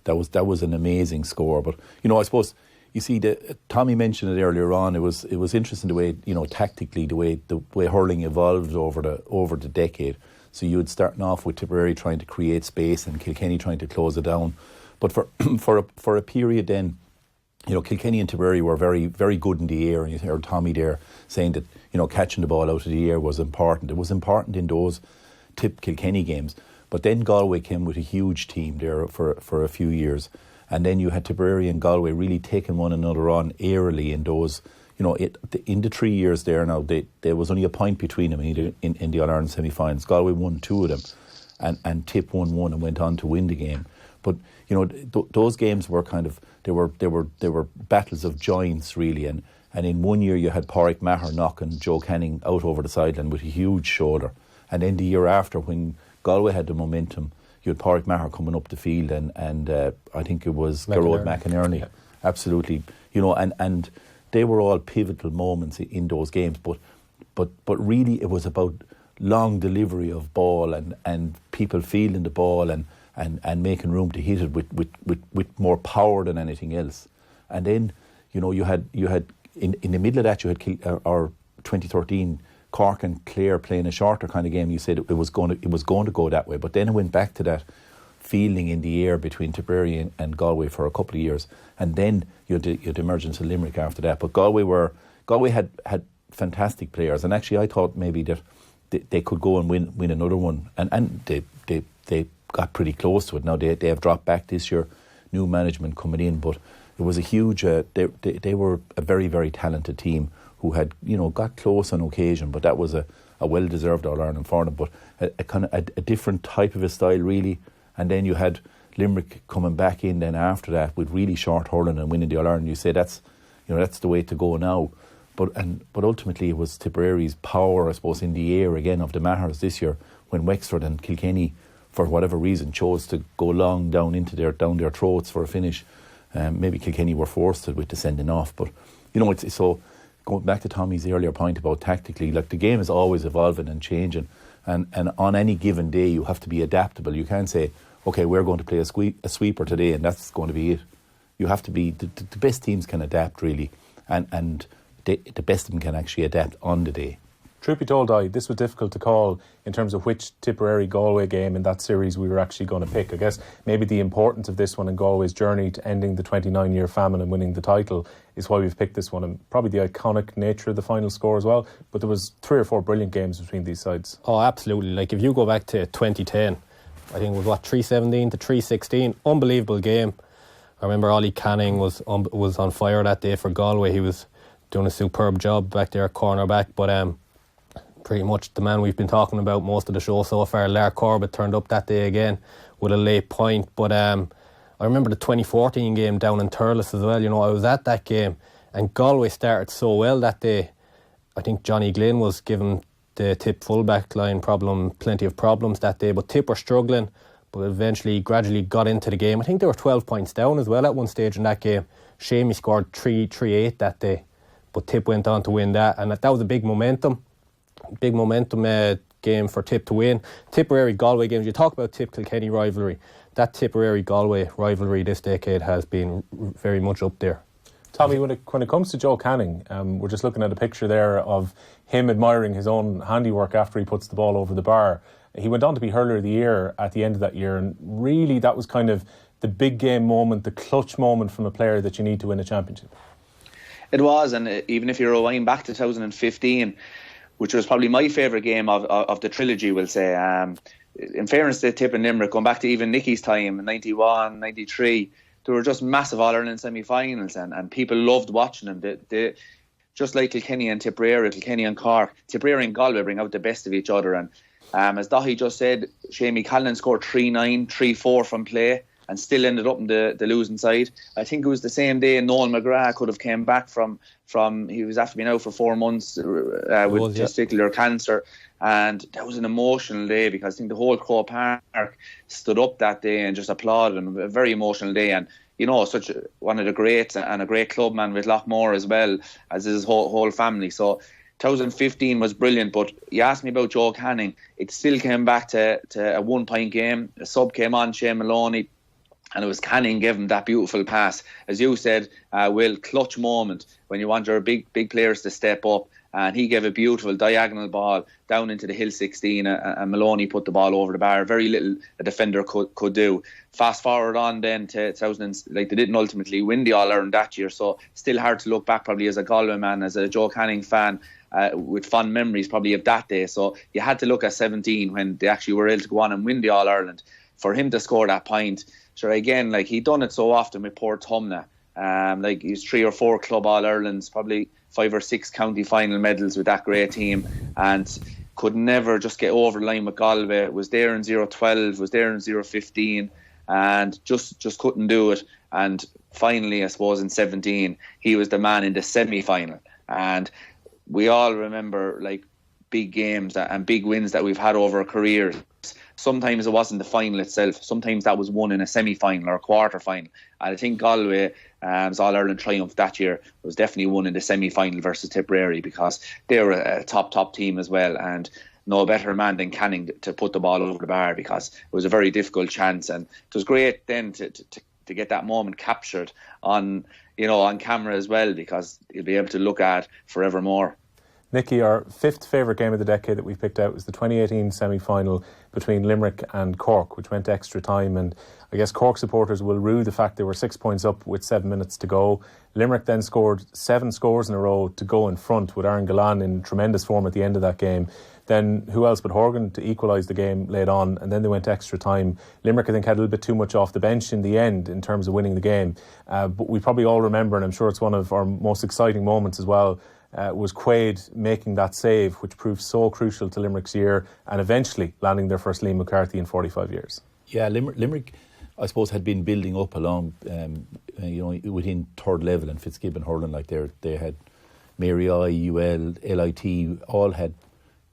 that was an amazing score. But I suppose you see Tommy mentioned it earlier on. It was interesting the way tactically the way hurling evolved over the decade. So you would starting off with Tipperary trying to create space and Kilkenny trying to close it down. But for a period then, Kilkenny and Tipperary were very, very good in the air, and you heard Tommy there saying that catching the ball out of the air was important. It was important in those Tipp Kilkenny games. But then Galway came with a huge team there for a few years, and then you had Tipperary and Galway really taking one another on airily in those. In the 3 years there now, there was only a point between them in the All-Ireland semi-finals. Galway won 2 of them, and Tipp won 1 and went on to win the game. But those games were kind of they were battles of giants really, and in one year you had Pádraig Maher knocking Joe Canning out over the sideline with a huge shoulder, and then the year after when Galway had the momentum, you had Pádraig Maher coming up the field, and I think it was Gerard McInerney, yeah. Absolutely, and they were all pivotal moments in those games. But really, it was about long delivery of ball and people fielding the ball and making room to hit it with more power than anything else. And then you had in the middle of that you had our 2013 Cork and Clare playing a shorter kind of game. You said it was going to go that way, but then it went back to that fielding in the air between Tipperary and Galway for a couple of years, and then you had the emergence of Limerick after that. But Galway had fantastic players, and actually I thought maybe that they could go and win another one, and they got pretty close to it. Now they have dropped back this year, new management coming in, but it was a huge. They were a very, very talented team who had got close on occasion, but that was a well-deserved All-Ireland for them. But a kind of a different type of a style really. And then you had Limerick coming back in then after that with really short hurling and winning the All-Ireland. You say that's the way to go now. But ultimately it was Tipperary's power, I suppose, in the air again of the Mahers this year when Wexford and Kilkenny, for whatever reason, chose to go long down their throats for a finish. Maybe Kilkenny were forced to with the sending off. But it's so going back to Tommy's earlier point about tactically, like the game is always evolving and changing. And on any given day, you have to be adaptable. You can't say, okay, we're going to play a sweeper today and that's going to be it. You have to be, the best teams can adapt really, and the best of them can actually adapt on the day. Truth be told, this was difficult to call in terms of which Tipperary-Galway game in that series we were actually going to pick. I guess maybe the importance of this one in Galway's journey to ending the 29-year famine and winning the title is why we've picked this one, and probably the iconic nature of the final score as well. But there was 3 or 4 brilliant games between these sides. Oh, absolutely. Like if you go back to 2010, I think it was 3-17 to 3-16, unbelievable game. I remember Ollie Canning was on fire that day for Galway. He was doing a superb job back there at cornerback, but pretty much the man we've been talking about most of the show so far, Lar Corbett, turned up that day again with a late point. But I remember the 2014 game down in Thurles as well. I was at that game and Galway started so well that day. I think Johnny Glynn was giving the Tipp fullback line plenty of problems that day, but Tipp were struggling, but eventually gradually got into the game. I think they were 12 points down as well at one stage in that game. Shamey scored 3-8 that day, but Tipp went on to win that, and that was a big momentum game for Tipp to win. Tipperary-Galway games, you talk about Tipp-Kilkenny rivalry. That Tipperary-Galway rivalry this decade has been very much up there. Tommy, when it comes to Joe Canning, we're just looking at a picture there of him admiring his own handiwork after he puts the ball over the bar. He went on to be Hurler of the Year at the end of that year, and really that was kind of the big game moment, the clutch moment from a player that you need to win a championship. It was, and even if you rewind back to 2015, which was probably my favourite game of the trilogy, we'll say. In fairness to Tipp and Limerick, going back to even Nicky's time in 91, 93, they were just massive All-Ireland semi-finals, and people loved watching them. They, just like Kilkenny and Tipperary, Kilkenny and Cork, Tipperary and Galway bring out the best of each other. And as Daithi just said, Shamey Callan scored 3-9, 3-4 from play, and still ended up in the losing side. I think it was the same day Noel McGrath could have came back from he was after being out for 4 months with testicular cancer, and that was an emotional day because I think the whole Croke Park stood up that day and just applauded him. A very emotional day, and such one of the greats and a great club man with Lochmore as well as his whole family. So 2015 was brilliant, but you asked me about Joe Canning. It still came back to a 1-point game. A sub came on, Shane Maloney, and it was Canning gave him that beautiful pass. As you said, Will, clutch moment when you want your big players to step up. And he gave a beautiful diagonal ball down into the Hill 16, and Maloney put the ball over the bar. Very little a defender could do. Fast forward on then to 2000, they didn't ultimately win the All-Ireland that year, so still hard to look back probably as a Galway man, as a Joe Canning fan, with fond memories probably of that day. So you had to look at 17 when they actually were able to go on and win the All-Ireland. For him to score that point, sure, again, he'd done it so often with Port Tumna. He's 3 or 4 club All-Irelands, probably 5 or 6 county final medals with that great team, and could never just get over the line with Galway. Was there in 0-12, was there in 0-15, and just couldn't do it. And finally, I suppose in 17, he was the man in the semi-final. And we all remember big games and big wins that we've had over our careers. Sometimes it wasn't the final itself. Sometimes that was won in a semi-final or a quarter-final. And I think Galway's All-Ireland triumph that year was definitely won in the semi-final versus Tipperary, because they were a top team as well, and no better man than Canning to put the ball over the bar, because it was a very difficult chance. And it was great then to get that moment captured on camera as well, because you'll be able to look at forevermore. Nicky, our 5th favourite game of the decade that we picked out was the 2018 semi-final between Limerick and Cork, which went extra time. And I guess Cork supporters will rue the fact they were 6 points up with 7 minutes to go. Limerick then scored 7 scores in a row to go in front, with Aaron Gillane in tremendous form at the end of that game. Then who else but Horgan to equalise the game late on, and then they went extra time. Limerick, I think, had a little bit too much off the bench in the end in terms of winning the game. But we probably all remember, and I'm sure it's one of our most exciting moments as well, was Quaid making that save, which proved so crucial to Limerick's year, and eventually landing their first Liam McCarthy in 45 years. Yeah, Limerick, I suppose, had been building up along, within third level, and Fitzgibbon Hurling, they had Mary I, UL, LIT, all had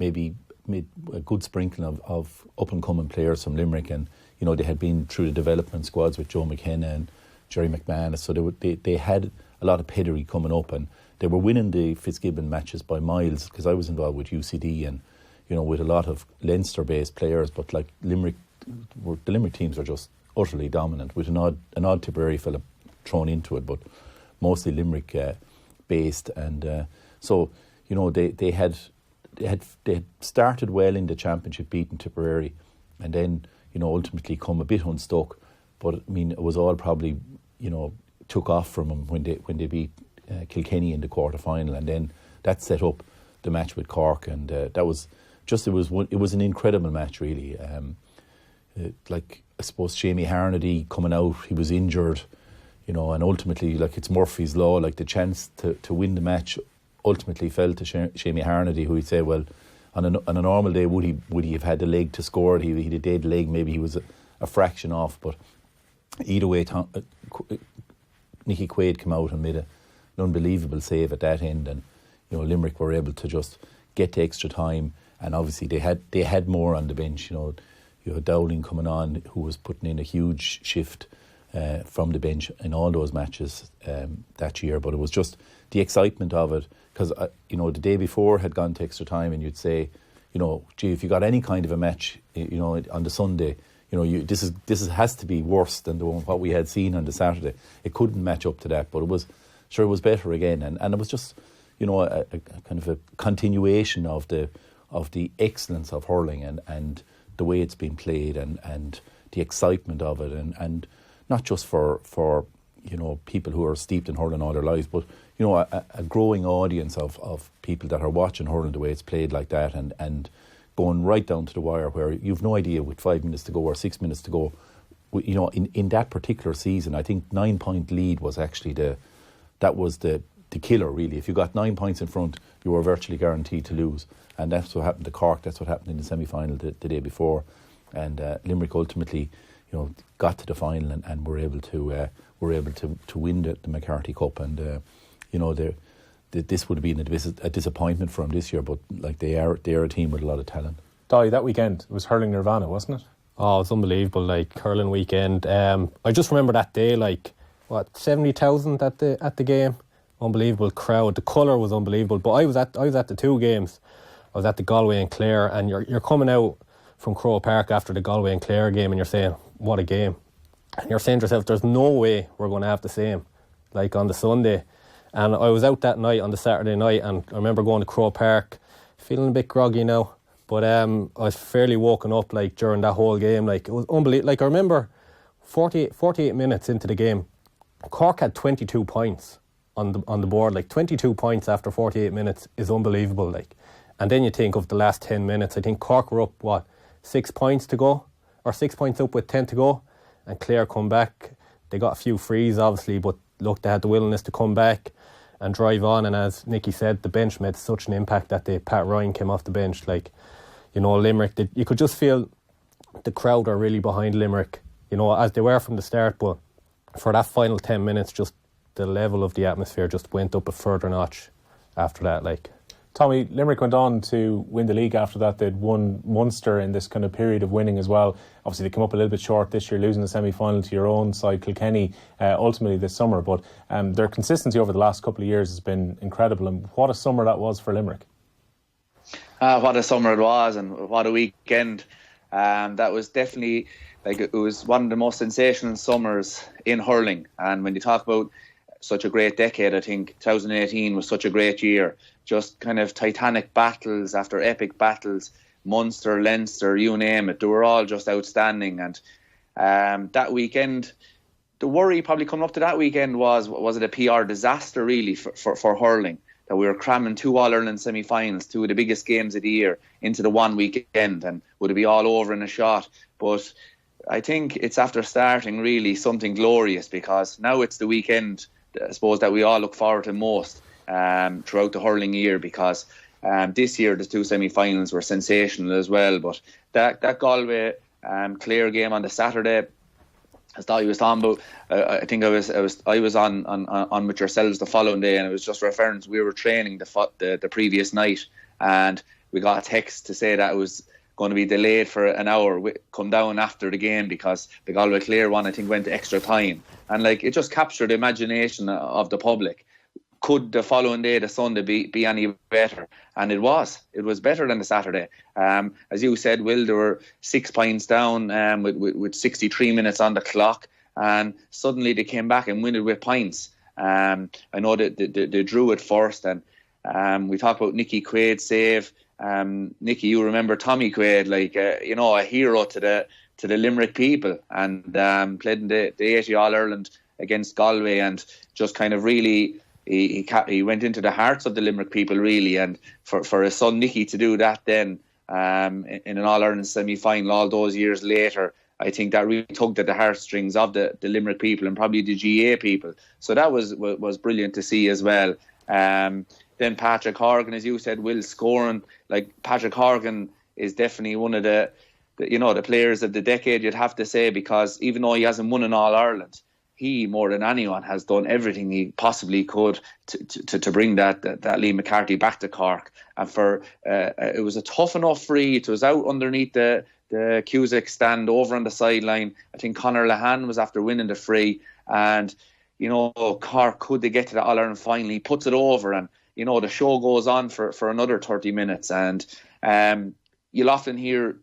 maybe made a good sprinkling of up-and-coming players from Limerick, and they had been through the development squads with Joe McKenna and Jerry McManus, so they had a lot of pedigree coming up, and they were winning the Fitzgibbon matches by miles, because I was involved with UCD and with a lot of Leinster-based players, but the Limerick teams are just utterly dominant, with an odd Tipperary fella thrown into it, but mostly Limerick based, and so they had started well in the championship, beating Tipperary, and then ultimately come a bit unstuck. But I mean, it was all probably took off from them when they beat Kilkenny in the quarter final, and then that set up the match with Cork, and that was just it was an incredible match, really. I suppose Shamie Harnedy coming out, he was injured, and ultimately it's Murphy's law. The chance to win the match ultimately fell to Shamie Harnedy, who he'd say, well, on a normal day would he have had the leg to score? He had a dead leg, maybe he was a fraction off, but either way, Nicky Quaid came out and made an unbelievable save at that end, and Limerick were able to just get to extra time, and obviously they had more on the bench. You had Dowling coming on, who was putting in a huge shift from the bench in all those matches that year. But it was just the excitement of it, because the day before had gone to extra time, and you'd say, gee, if you got any kind of a match, on the Sunday, this has to be worse than what we had seen on the Saturday. It couldn't match up to that, but it was better again, and it was just a kind of a continuation of the excellence of hurling and the way it's been played, and the excitement of it, and not just for people who are steeped in hurling all their lives, but a growing audience of people that are watching hurling the way it's played like that, and going right down to the wire, where you've no idea with 5 minutes to go or 6 minutes to go. In that particular season, I think 9-point lead was actually the killer, really. If you got 9 points in front, you were virtually guaranteed to lose, and that's what happened to Cork. That's what happened in the semi-final the day before, and Limerick ultimately, got to the final and were able to win the McCarthy Cup, and this would have been a disappointment for them this year, but they are a team with a lot of talent. Dai, that weekend was hurling Nirvana, wasn't it? Oh, it was unbelievable, hurling weekend. I just remember that day, 70,000 at the game. unbelievable crowd. The colour was unbelievable. But I was at the two games. I was at the Galway and Clare, and you're coming out from Croke Park after the Galway and Clare game, and you're saying, what a game. And you're saying to yourself, there's no way we're going to have the same, like on the Sunday. And I was out that night on the Saturday night, and I remember going to Croke Park, feeling a bit groggy now, but I was fairly woken up like during that whole game. Like, it was unbelievable. Like, I remember 48 minutes into the game, Cork had 22 points on the board. Like, 22 points after 48 minutes is unbelievable. Like, and then you think of the last 10 minutes. I think Cork were up 6 points to go, or 6 points up with 10 to go, and Clare come back. They got a few frees obviously, but look, they had the willingness to come back and drive on. And as Nicky said, the bench made such an impact that Pat Ryan came off the bench. Like, you know, Limerick, you could just feel the crowd are really behind Limerick, you know, as they were from the start. But for that final 10 minutes, just the level of the atmosphere just went up a further notch after that. Like, Tommy, Limerick went on to win the league after that. They'd won Munster in this kind of period of winning as well. Obviously, they came up a little bit short this year, losing the semi-final to your own side, Kilkenny, ultimately this summer. But their consistency over the last couple of years has been incredible. And what a summer that was for Limerick. What a summer it was, and what a weekend. That was definitely, like, it was one of the most sensational summers in hurling. And when you talk about such a great decade, I think 2018 was such a great year. Just kind of titanic battles after epic battles, Munster, Leinster, you name it. They were all just outstanding. And that weekend, the worry probably coming up to that weekend was it a PR disaster really for hurling? That we were cramming 2 All-Ireland semi-finals, 2 of the biggest games of the year, into the one weekend, and would it be all over in a shot? But I think it's after starting really something glorious, because now it's the weekend, I suppose, that we all look forward to most throughout the hurling year, because this year the 2 semi-finals were sensational as well. But that Galway Clare game on the Saturday, as Daithi was talking about, I think I was on with yourselves the following day, and it was just referring to, we were training the previous night, and we got a text to say that it was going to be delayed for an hour, come down after the game, because the Galway Clare one, I think, went to extra time. And like, it just captured the imagination of the public. Could the following day, the Sunday, be any better? And it was better than the Saturday. As you said, Will, there were 6 points down with 63 minutes on the clock, and suddenly they came back and won it with points. I know that they drew it first, and we talked about Nicky Quaid's save. Nicky, you remember Tommy Quaid, like a hero to the Limerick people, and played in the Daithi All-Ireland against Galway, and just kind of really he went into the hearts of the Limerick people really. And for his son Nicky to do that then in an All-Ireland semi-final all those years later, I think that really tugged at the heartstrings of the Limerick people and probably the GA people. So that was brilliant to see as well. Then Patrick Horgan, as you said, Will, scoring. Like, Patrick Horgan is definitely one of the players of the decade, you'd have to say, because even though he hasn't won an All-Ireland, he, more than anyone, has done everything he possibly could to bring that Liam McCarthy back to Cork. And it was a tough enough free. It was out underneath the Cusack stand over on the sideline. I think Conor Lahan was after winning the free. And, Cork, could they get to the All-Ireland final? He puts it over, and, the show goes on for another 30 minutes. And you'll often hear,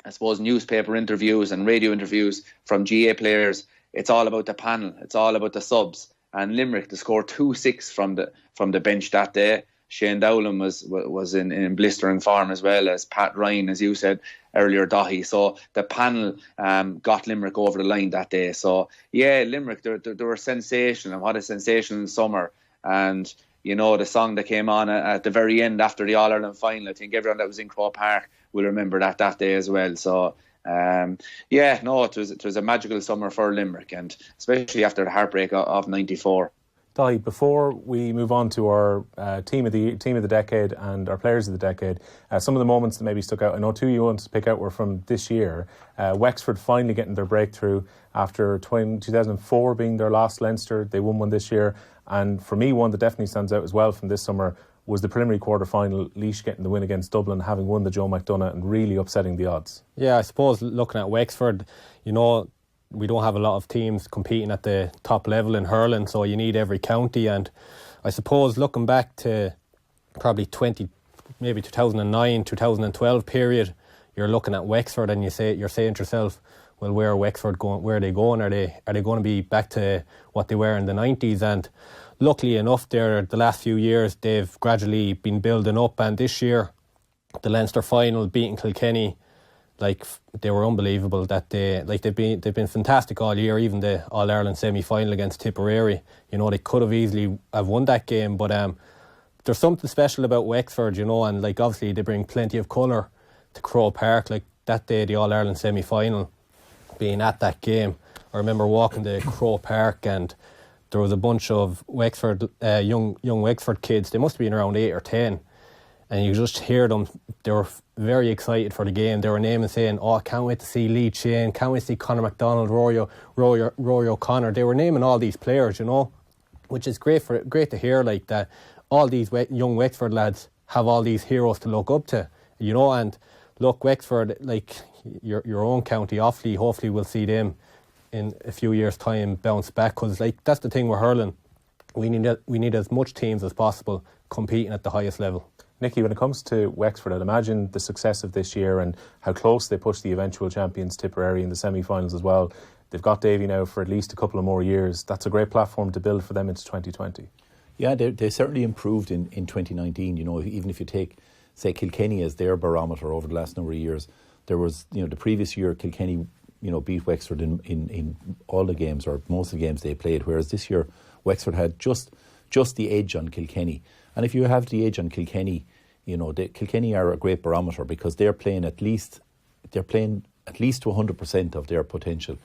I suppose, newspaper interviews and radio interviews from GA players. It's all about the panel. It's all about the subs. And Limerick, they scored 2-6 from the bench that day. Shane Dowling was in blistering form, as well as Pat Ryan, as you said earlier, Daithi. So the panel got Limerick over the line that day. So yeah, Limerick, they were sensational, and what a sensational summer. And the song that came on at the very end after the All-Ireland final, I think everyone that was in Croke Park will remember that day as well. So it was a magical summer for Limerick, and especially after the heartbreak of '94. Daithi, before we move on to our team of the decade and our players of the decade, some of the moments that maybe stuck out, I know 2 you want to pick out were from this year. Wexford finally getting their breakthrough after 2004 being their last Leinster. They won one this year, and for me, one that definitely stands out as well from this summer was the preliminary quarter-final, Laois getting the win against Dublin, having won the Joe McDonagh and really upsetting the odds. Yeah, I suppose looking at Wexford, we don't have a lot of teams competing at the top level in hurling, so you need every county, and I suppose looking back to probably 2009, 2012 period, you're looking at Wexford and you're saying to yourself, well, where are Wexford going? Where are they going? Are they going to be back to what they were in the 90s? And luckily enough, the last few years they've gradually been building up. And this year, the Leinster final, beating Kilkenny, like they were unbelievable. That they've been fantastic all year. Even the All Ireland semi final against Tipperary, they could have easily have won that game. But there's something special about Wexford, and like obviously they bring plenty of colour to Croke Park. Like that day, the All Ireland semi final, being at that game, I remember walking to Croke Park and there was a bunch of Wexford young Wexford kids. They must have been around 8 or 10. And you just hear them, they were very excited for the game. They were naming, saying, I can't wait to see Lee Shane, can't wait to see Conor McDonald, Rory O'Connor. They were naming all these players, which is great to hear, like that all these young Wexford lads have all these heroes to look up to, and look, Wexford, like your own county, Offaly, hopefully we'll see them in a few years' time bounce back, because like that's the thing with hurling. We need as much teams as possible competing at the highest level. Nicky, when it comes to Wexford, I'd imagine the success of this year and how close they pushed the eventual champions Tipperary in the semi-finals as well. They've got Daithi now for at least a couple of more years. That's a great platform to build for them into 2020. Yeah, they certainly improved in 2019. Even if you take, say, Kilkenny as their barometer over the last number of years, there was, the previous year Kilkenny, beat Wexford in all the games or most of the games they played, whereas this year Wexford had just the edge on Kilkenny. And if you have the edge on Kilkenny, Kilkenny are a great barometer because they're playing at least to 100% of their potential,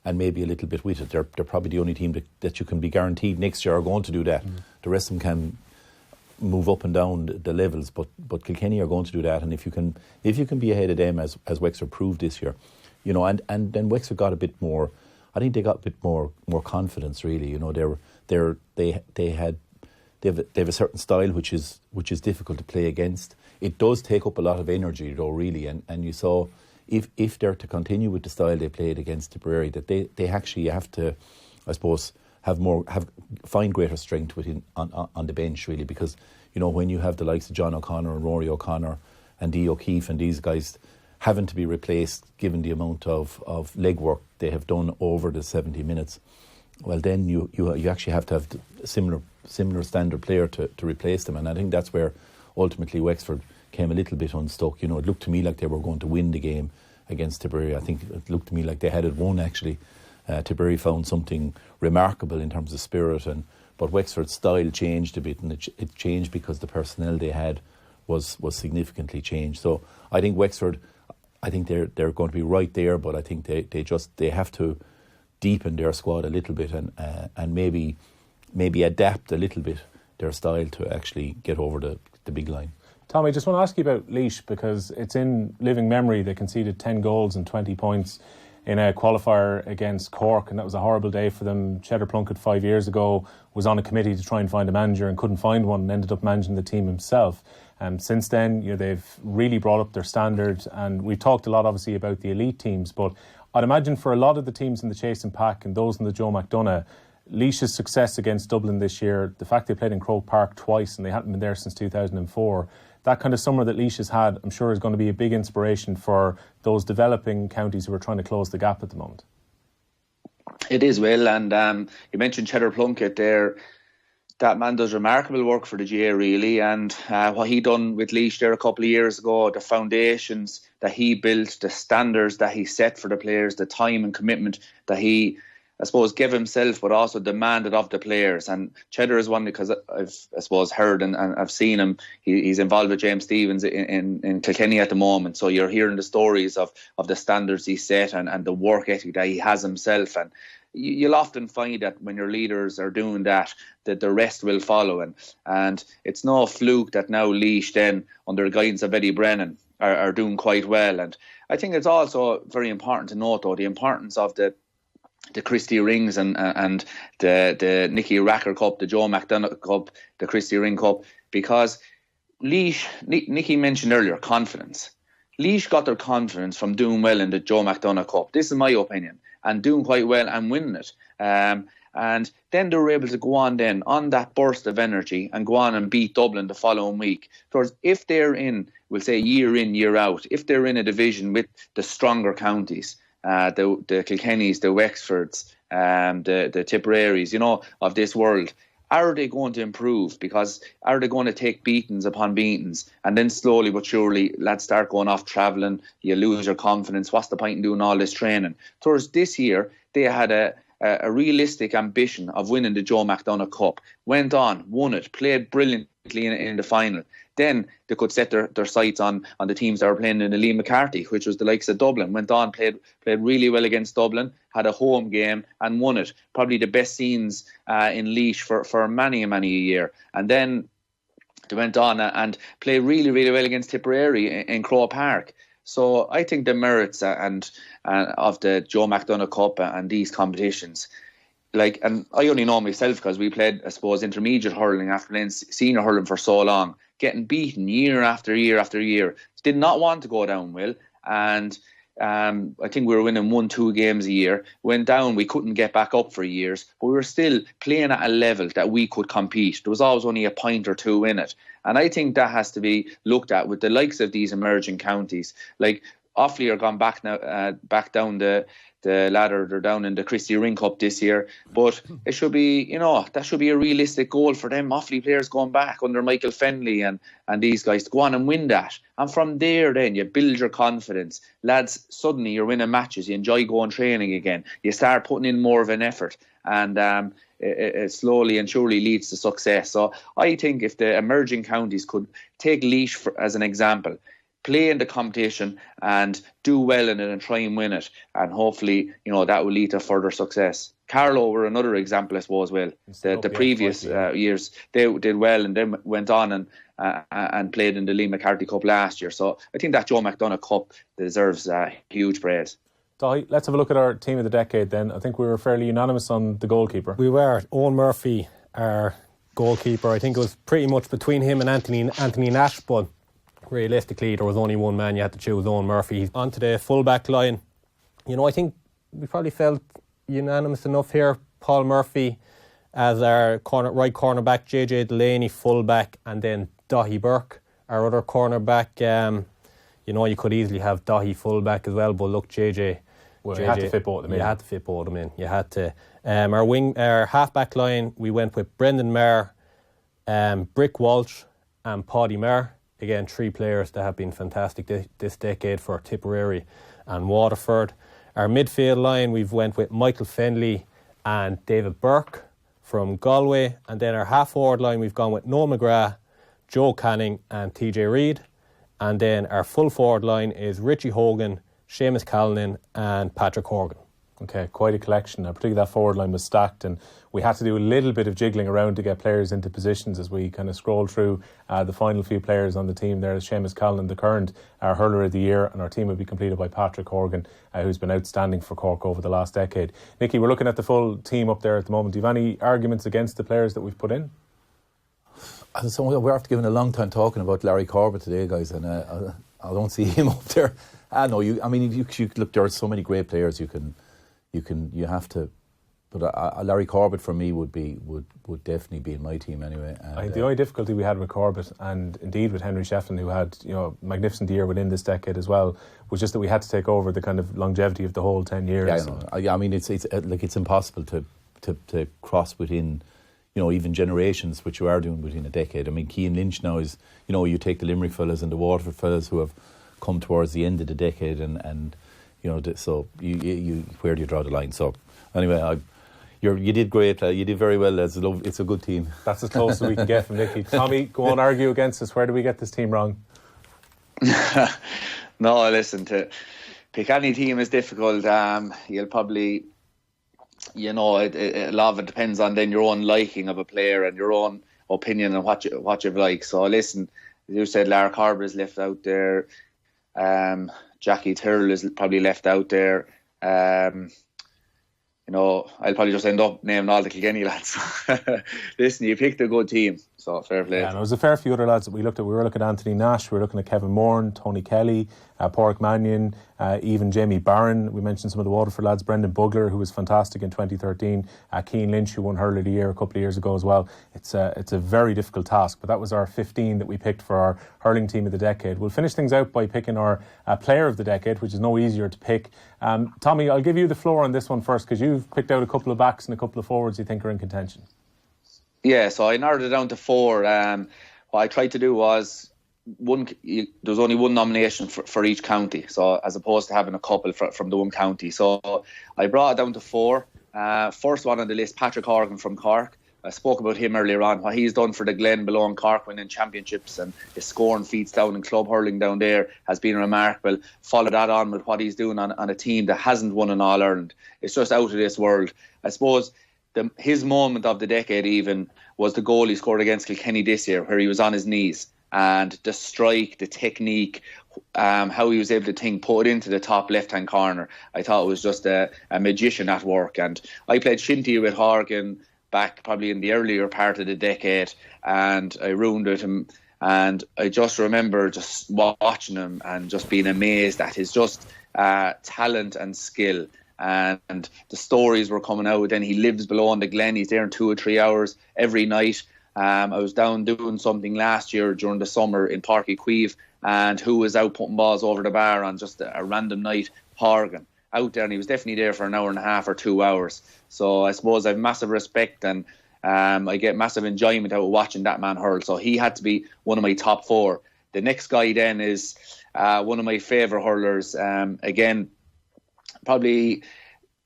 and maybe a little bit with it. They're probably the only team that you can be guaranteed next year are going to do that. The rest of them can move up and down the levels, but Kilkenny are going to do that. And if you can be ahead of them as Wexford proved this year, and then Wexford got a bit more. I think they got a bit more confidence. Really, they have a certain style which is difficult to play against. It does take up a lot of energy, though, really. And you saw if they're to continue with the style they played against Tipperary, that they actually have to, I suppose, find greater strength within on the bench, really, because when you have the likes of John O'Connor and Rory O'Connor and Dee O'Keefe and these guys having to be replaced, given the amount of legwork they have done over the 70 minutes, well, then you actually have to have a similar standard player to replace them. And I think that's where ultimately Wexford came a little bit unstuck. It looked to me like they were going to win the game against Tipperary. I think it looked to me like they had it won, actually. Tipperary found something remarkable in terms of spirit, but Wexford's style changed a bit, and it changed because the personnel they had was significantly changed. So I think Wexford, I think they're going to be right there, but I think they have to deepen their squad a little bit and maybe adapt a little bit their style to actually get over the big line. Tommy, I just want to ask you about Laois, because it's in living memory. They conceded 10 goals and 20 points in a qualifier against Cork, and that was a horrible day for them. Cheddar Plunkett 5 years ago was on a committee to try and find a manager and couldn't find one and ended up managing the team himself. Since then, they've really brought up their standard, and we've talked a lot obviously about the elite teams, but I'd imagine for a lot of the teams in the Chasing Pack and those in the Joe McDonagh, Laois's success against Dublin this year, the fact they played in Croke Park twice and they hadn't been there since 2004, that kind of summer that Laois has had, I'm sure is going to be a big inspiration for those developing counties who are trying to close the gap at the moment. It is, Will, and you mentioned Cheddar Plunkett there. That man does remarkable work for the GA, really, and what he done with Laois there a couple of years ago, the foundations that he built, the standards that he set for the players, the time and commitment that he, I suppose, gave himself, but also demanded of the players. And Cheddar is one because I've, I suppose, heard and I've seen him. He's involved with James Stephens in Kilkenny at the moment. So you're hearing the stories of the standards he set and the work ethic that he has himself. And you'll often find that when your leaders are doing that the rest will follow. And it's no fluke that now Laois then, under the guidance of Eddie Brennan, are doing quite well. And I think it's also very important to note, though, the importance of the Christy Rings and the Nicky Racker Cup, the Joe McDonagh Cup, the Christy Ring Cup, because Laois, Nicky mentioned earlier, confidence. Laois got their confidence from doing well in the Joe McDonagh Cup. This is my opinion. And doing quite well and winning it. And And then they were able to go on then on that burst of energy and go on and beat Dublin the following week. So if they're in, we'll say year in, year out, if they're in a division with the stronger counties, the Kilkennys, the Wexfords, the Tipperaries, of this world, are they going to improve? Because are they going to take beatings upon beatings? And then slowly but surely, lads start going off travelling, you lose your confidence. What's the point in doing all this training? Towards this year, they had a realistic ambition of winning the Joe McDonagh Cup. Went on, won it, played brilliantly in the final. Then they could set their sights on the teams that were playing in the Liam McCarthy, which was the likes of Dublin. Went on, played really well against Dublin, had a home game and won it. Probably the best scenes in Laois for many a year. And then they went on and played really, really well against Tipperary in Croke Park. So I think the merits and of the Joe McDonagh Cup and these competitions, and I only know myself because we played, I suppose, intermediate hurling after playing senior hurling for so long, getting beaten year after year after year. Did not want to go down, Will. And I think we were winning 1-2 games a year. Went down, we couldn't get back up for years, but we were still playing at a level that we could compete. There was always only a point or two in it. And I think that has to be looked at with the likes of these emerging counties. Like Offaly are gone back now, back down the ladder. They're down in the Christy Ring Cup this year, but it should be, that should be a realistic goal for them. Offaly players going back under Michael Fennelly and these guys to go on and win that. And from there, then you build your confidence, lads. Suddenly you're winning matches. You enjoy going training again. You start putting in more of an effort, and it slowly and surely leads to success. So I think if the emerging counties could take Laois as an example, play in the competition and do well in it and try and win it, and hopefully that will lead to further success. Carlow were another example, I suppose. Well, the previous years they did well and then went on and played in the Liam McCarthy Cup last year. So I think that Joe McDonagh Cup deserves huge praise. Daithi, let's have a look at our team of the decade then. I think we were fairly unanimous on the goalkeeper. We were. Owen Murphy, our goalkeeper. I think it was pretty much between him and Anthony Nash, but realistically there was only one man you had to choose, Owen Murphy. Onto the full-back line. I think we probably felt unanimous enough here. Paul Murphy as our right cornerback, JJ Delaney full-back, and then Daithi Burke, our other cornerback. You could easily have Daithi full-back as well, but look, JJ... Well, you had to fit both of them in. You had to fit both of them in. You had to. Our half-back line, we went with Brendan Maher, Brick Walsh and Paddy Maher. Again, 3 players that have been fantastic this decade for Tipperary and Waterford. Our midfield line, we've went with Michael Fennelly and David Burke from Galway. And then our half-forward line, we've gone with Noel McGrath, Joe Canning and TJ Reid. And then our full-forward line is Richie Hogan, Seamus Callanan and Patrick Horgan. Okay, quite a collection. Particularly that forward line was stacked, and we had to do a little bit of jiggling around to get players into positions as we kind of scroll through the final few players on the team. There is Seamus Callanan, the current hurler of the year, and our team will be completed by Patrick Horgan, who's been outstanding for Cork over the last decade. Nicky, we're looking at the full team up there at the moment. Do you have any arguments against the players that we've put in? So we're after giving a long time talking about Larry Corbett today, guys, and I don't see him up there. If you look, there are so many great players. You have to, but Larry Corbett for me would definitely be in my team anyway. And, I think the only difficulty we had with Corbett, and indeed with Henry Shefflin, who had a magnificent year within this decade as well, was just that we had to take over the kind of longevity of the whole 10 years. Yeah, I know. It's impossible to cross within, even generations, which you are doing within a decade. I mean, Cian Lynch now is, you take the Limerick fellas and the Waterford fellas who have come towards the end of the decade, and so you where do you draw the line? So anyway, you did great. You did very well. It's a good team. That's as close as we can get from Nicky. Tommy, go on, argue against us. Where do we get this team wrong? No, listen, to pick any team is difficult. You'll probably, a lot of it depends on then your own liking of a player and your own opinion on what you like. So listen, you said Larry Corbett is left out there. Jackie Tyrrell is probably left out there. I'll probably just end up naming all the Kilkenny lads. Listen, you picked a good team. So fair play. Yeah, and there was a fair few other lads that we looked at. We were looking at Anthony Nash, we were looking at Kevin Moran, Tony Kelly, Pádraig Mannion, even Jamie Barron. We mentioned some of the Waterford lads, Brendan Bugler, who was fantastic in 2013, Cian Lynch, who won Hurler of the Year a couple of years ago as well. It's a very difficult task, but that was our 15 that we picked for our hurling team of the decade. We'll finish things out by picking our player of the decade, which is no easier to pick. Tommy, I'll give you the floor on this one first, because you've picked out a couple of backs and a couple of forwards you think are in contention. Yeah, so I narrowed it down to 4. What I tried to do was there's only one nomination for each county, so as opposed to having a couple from the one county. So I brought it down to 4. First one on the list, Patrick Horgan from Cork. I spoke about him earlier on. What he's done for the Glen below in Cork, winning championships, and his scoring feats down in club hurling down there has been remarkable. Follow that on with what he's doing on a team that hasn't won an All-Ireland. It's just out of this world. I suppose his moment of the decade even was the goal he scored against Kilkenny this year, where he was on his knees, and the strike, the technique, how he was able to put it into the top left-hand corner. I thought it was just a magician at work. And I played shinty with Horgan back probably in the earlier part of the decade, and I ruined with him. And I just remember just watching him and just being amazed at his just talent and skill. And the stories were coming out. Then he lives below in the Glen. He's there in 2 or 3 hours every night. I was down doing something last year during the summer in Páirc Uí Chaoimh, and who was out putting balls over the bar on just a random night? Horgan. Out there, and he was definitely there for an hour and a half or 2 hours. So I suppose I have massive respect, and I get massive enjoyment out of watching that man hurl. So he had to be one of my top 4. The next guy then is one of my favourite hurlers. Again, probably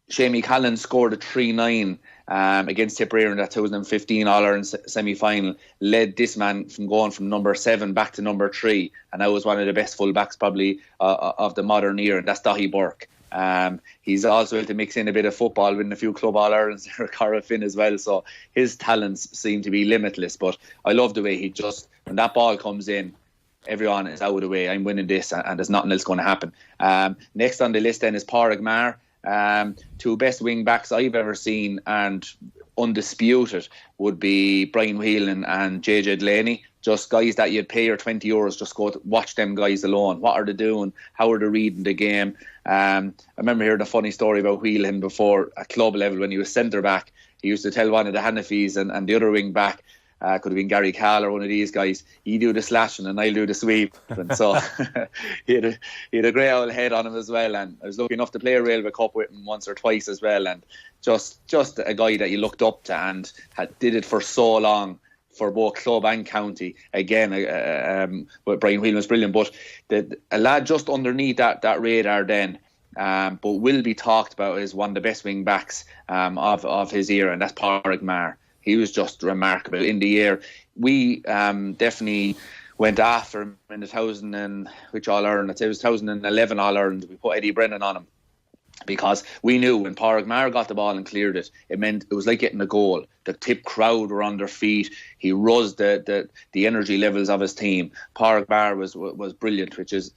Shamie Collins scored a 3-9 against Tipperary in that 2015 All-Ireland semi-final, led this man from going from number 7 back to number 3, and that was one of the best full-backs probably of the modern era, and that's Daithi Burke. He's also able to mix in a bit of football, winning a few Club All-Irelands there at Corofin as well, so his talents seem to be limitless. But I love the way he just, when that ball comes in, everyone is out of the way, I'm winning this, and there's nothing else going to happen. Next on the list then is Pádraig Mar. 2 best wing backs I've ever seen, and undisputed would be Brian Whelan and JJ Delaney. Just guys that you'd pay your €20, just go to watch them guys alone. What are they doing? How are they reading the game? I remember hearing a funny story about Whelan before at club level when he was centre back. He used to tell one of the Hanafis and the other wing back, could have been Gary Cahill or one of these guys, you do the slashing and I'll do the sweep. And so he had a great old head on him as well, and I was lucky enough to play a Railway Cup with him once or twice as well, and just a guy that you looked up to and did it for so long for both club and county. Again, Brian Whelan was brilliant, but a lad just underneath that radar then, but will be talked about as one of the best wing backs of his era, and that's Pádraig Mar. He was just remarkable in the year. We definitely went after him in the which All-Ireland? I'd say it was 2011 All-Ireland. We put Eddie Brennan on him because we knew when Pádraig Mar got the ball and cleared it, it was like getting a goal. The Tipp crowd were on their feet. He rose the energy levels of his team. Pádraig Mar was brilliant, which is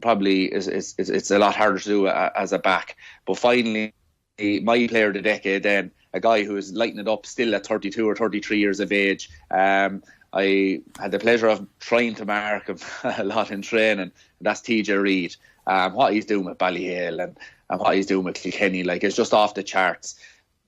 probably it's a lot harder to do as a back. But finally, my player of the decade then, a guy who is lighting it up still at 32 or 33 years of age. I had the pleasure of trying to mark him a lot in training, and that's TJ Reid. What he's doing with Ballyhale and what he's doing with Kilkenny, it's just off the charts.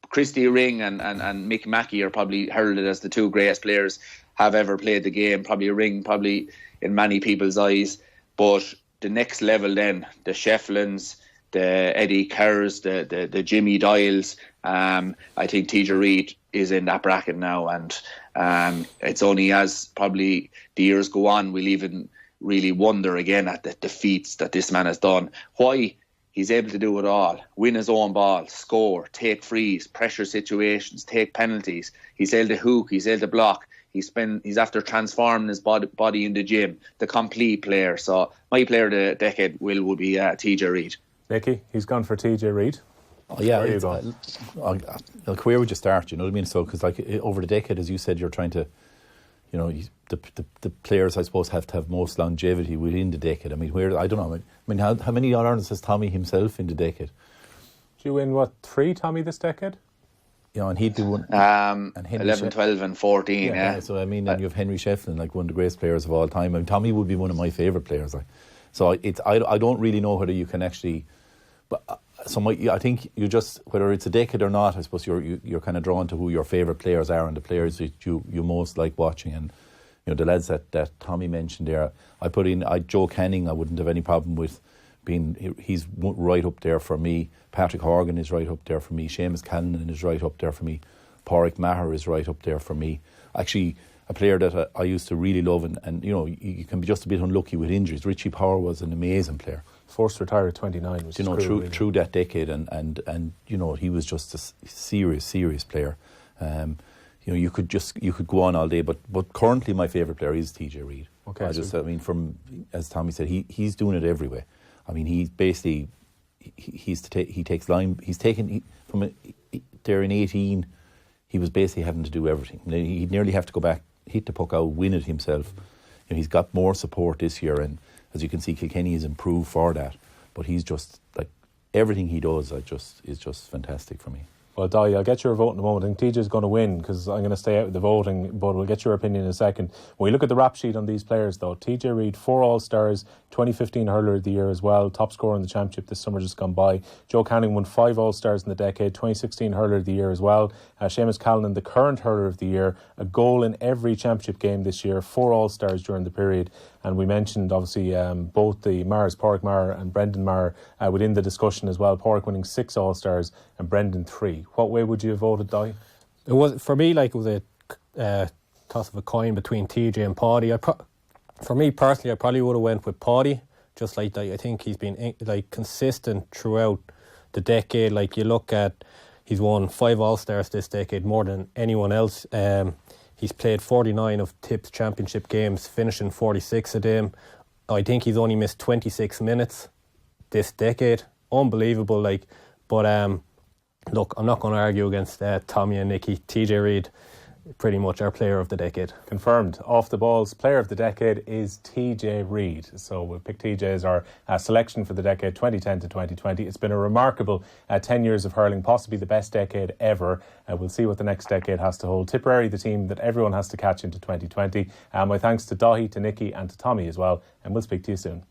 Christy Ring and Mick Mackey are probably heralded as the 2 greatest players have ever played the game. Probably Ring, probably in many people's eyes. But the next level then, the Shefflins, the Eddie Kerrs, the Jimmy Doyles, I think TJ Reid is in that bracket now, and it's only as probably the years go on we'll even really wonder again at the feats that this man has done. Why he's able to do it all: win his own ball, score, take frees, pressure situations, take penalties. He's able to hook, he's able to block. He's after transforming his body in the gym. The complete player. So my player of the decade will be TJ Reid. Nicky, he's gone for TJ Reid. Oh, yeah, where are you going? Where would you start? You know what I mean? So, because over the decade, as you said, you're trying to, the players, I suppose, have to have most longevity within the decade. I mean, I don't know. I mean, how many All-Irelands has Tommy himself in the decade? Did you win 3, Tommy, this decade? and he'd be one. 11, 12 and 14, yeah. So, I mean, and you have Henry Shefflin, like one of the greatest players of all time. I mean, Tommy would be one of my favourite players. So I don't really know whether you can actually... But I think you just, whether it's a decade or not, I suppose you're kind of drawn to who your favourite players are and the players that you most like watching. And, the lads that Tommy mentioned there, I put in Joe Canning. I wouldn't have any problem with being... He's right up there for me. Patrick Horgan is right up there for me. Seamus Callanan is right up there for me. Pádraig Maher is right up there for me. Actually, a player that I used to really love, and you can be just a bit unlucky with injuries. Richie Power was an amazing player. Forced to retire at 29, which is cruel, through that decade, and he was just a serious player. You could go on all day, but currently my favourite player is TJ Reid. Okay, from as Tommy said, he's doing it every way. I mean, he's basically he takes line. He's taken from there in 18. He was basically having to do everything. He'd nearly have to go back, hit the puck out, win it himself. He's got more support this year, and as you can see, Kilkenny has improved for that. But he's just like everything he does. Is just fantastic for me. Well, Daithi, I'll get your vote in a moment. I think TJ's going to win because I'm going to stay out of the voting, but we'll get your opinion in a second. When we look at the rap sheet on these players, though, TJ Reid, 4 All-Stars, 2015 Hurler of the Year as well, top scorer in the championship this summer just gone by. Joe Canning won 5 All-Stars in the decade, 2016 Hurler of the Year as well. Seamus Callanan, the current Hurler of the Year, a goal in every championship game this year, 4 All-Stars during the period. And we mentioned, obviously, both the Mars, Pádraig Maher and Brendan Maher, within the discussion as well. Pádraig winning 6 All-Stars and Brendan 3. What way would you have voted, Daithi? It was, for me, like, it was a toss of a coin between TJ and Paddy. For me personally, I probably would have went with Paddy. Just like that, I think he's been consistent throughout the decade. Like, you look at, he's won 5 All-Stars this decade, more than anyone else. He's played 49 of Tipp's championship games, finishing 46 of them. I think he's only missed 26 minutes this decade. Unbelievable, like. But look, I'm not going to argue against Tommy and Nicky. TJ Reid, pretty much our player of the decade. Confirmed. Off the balls, player of the decade is TJ Reid. So we'll pick TJ as our selection for the decade 2010 to 2020. It's been a remarkable 10 years of hurling, possibly the best decade ever. We'll see what the next decade has to hold. Tipperary, the team that everyone has to catch into 2020. My thanks to Daithi, to Nicky and to Tommy as well. And we'll speak to you soon.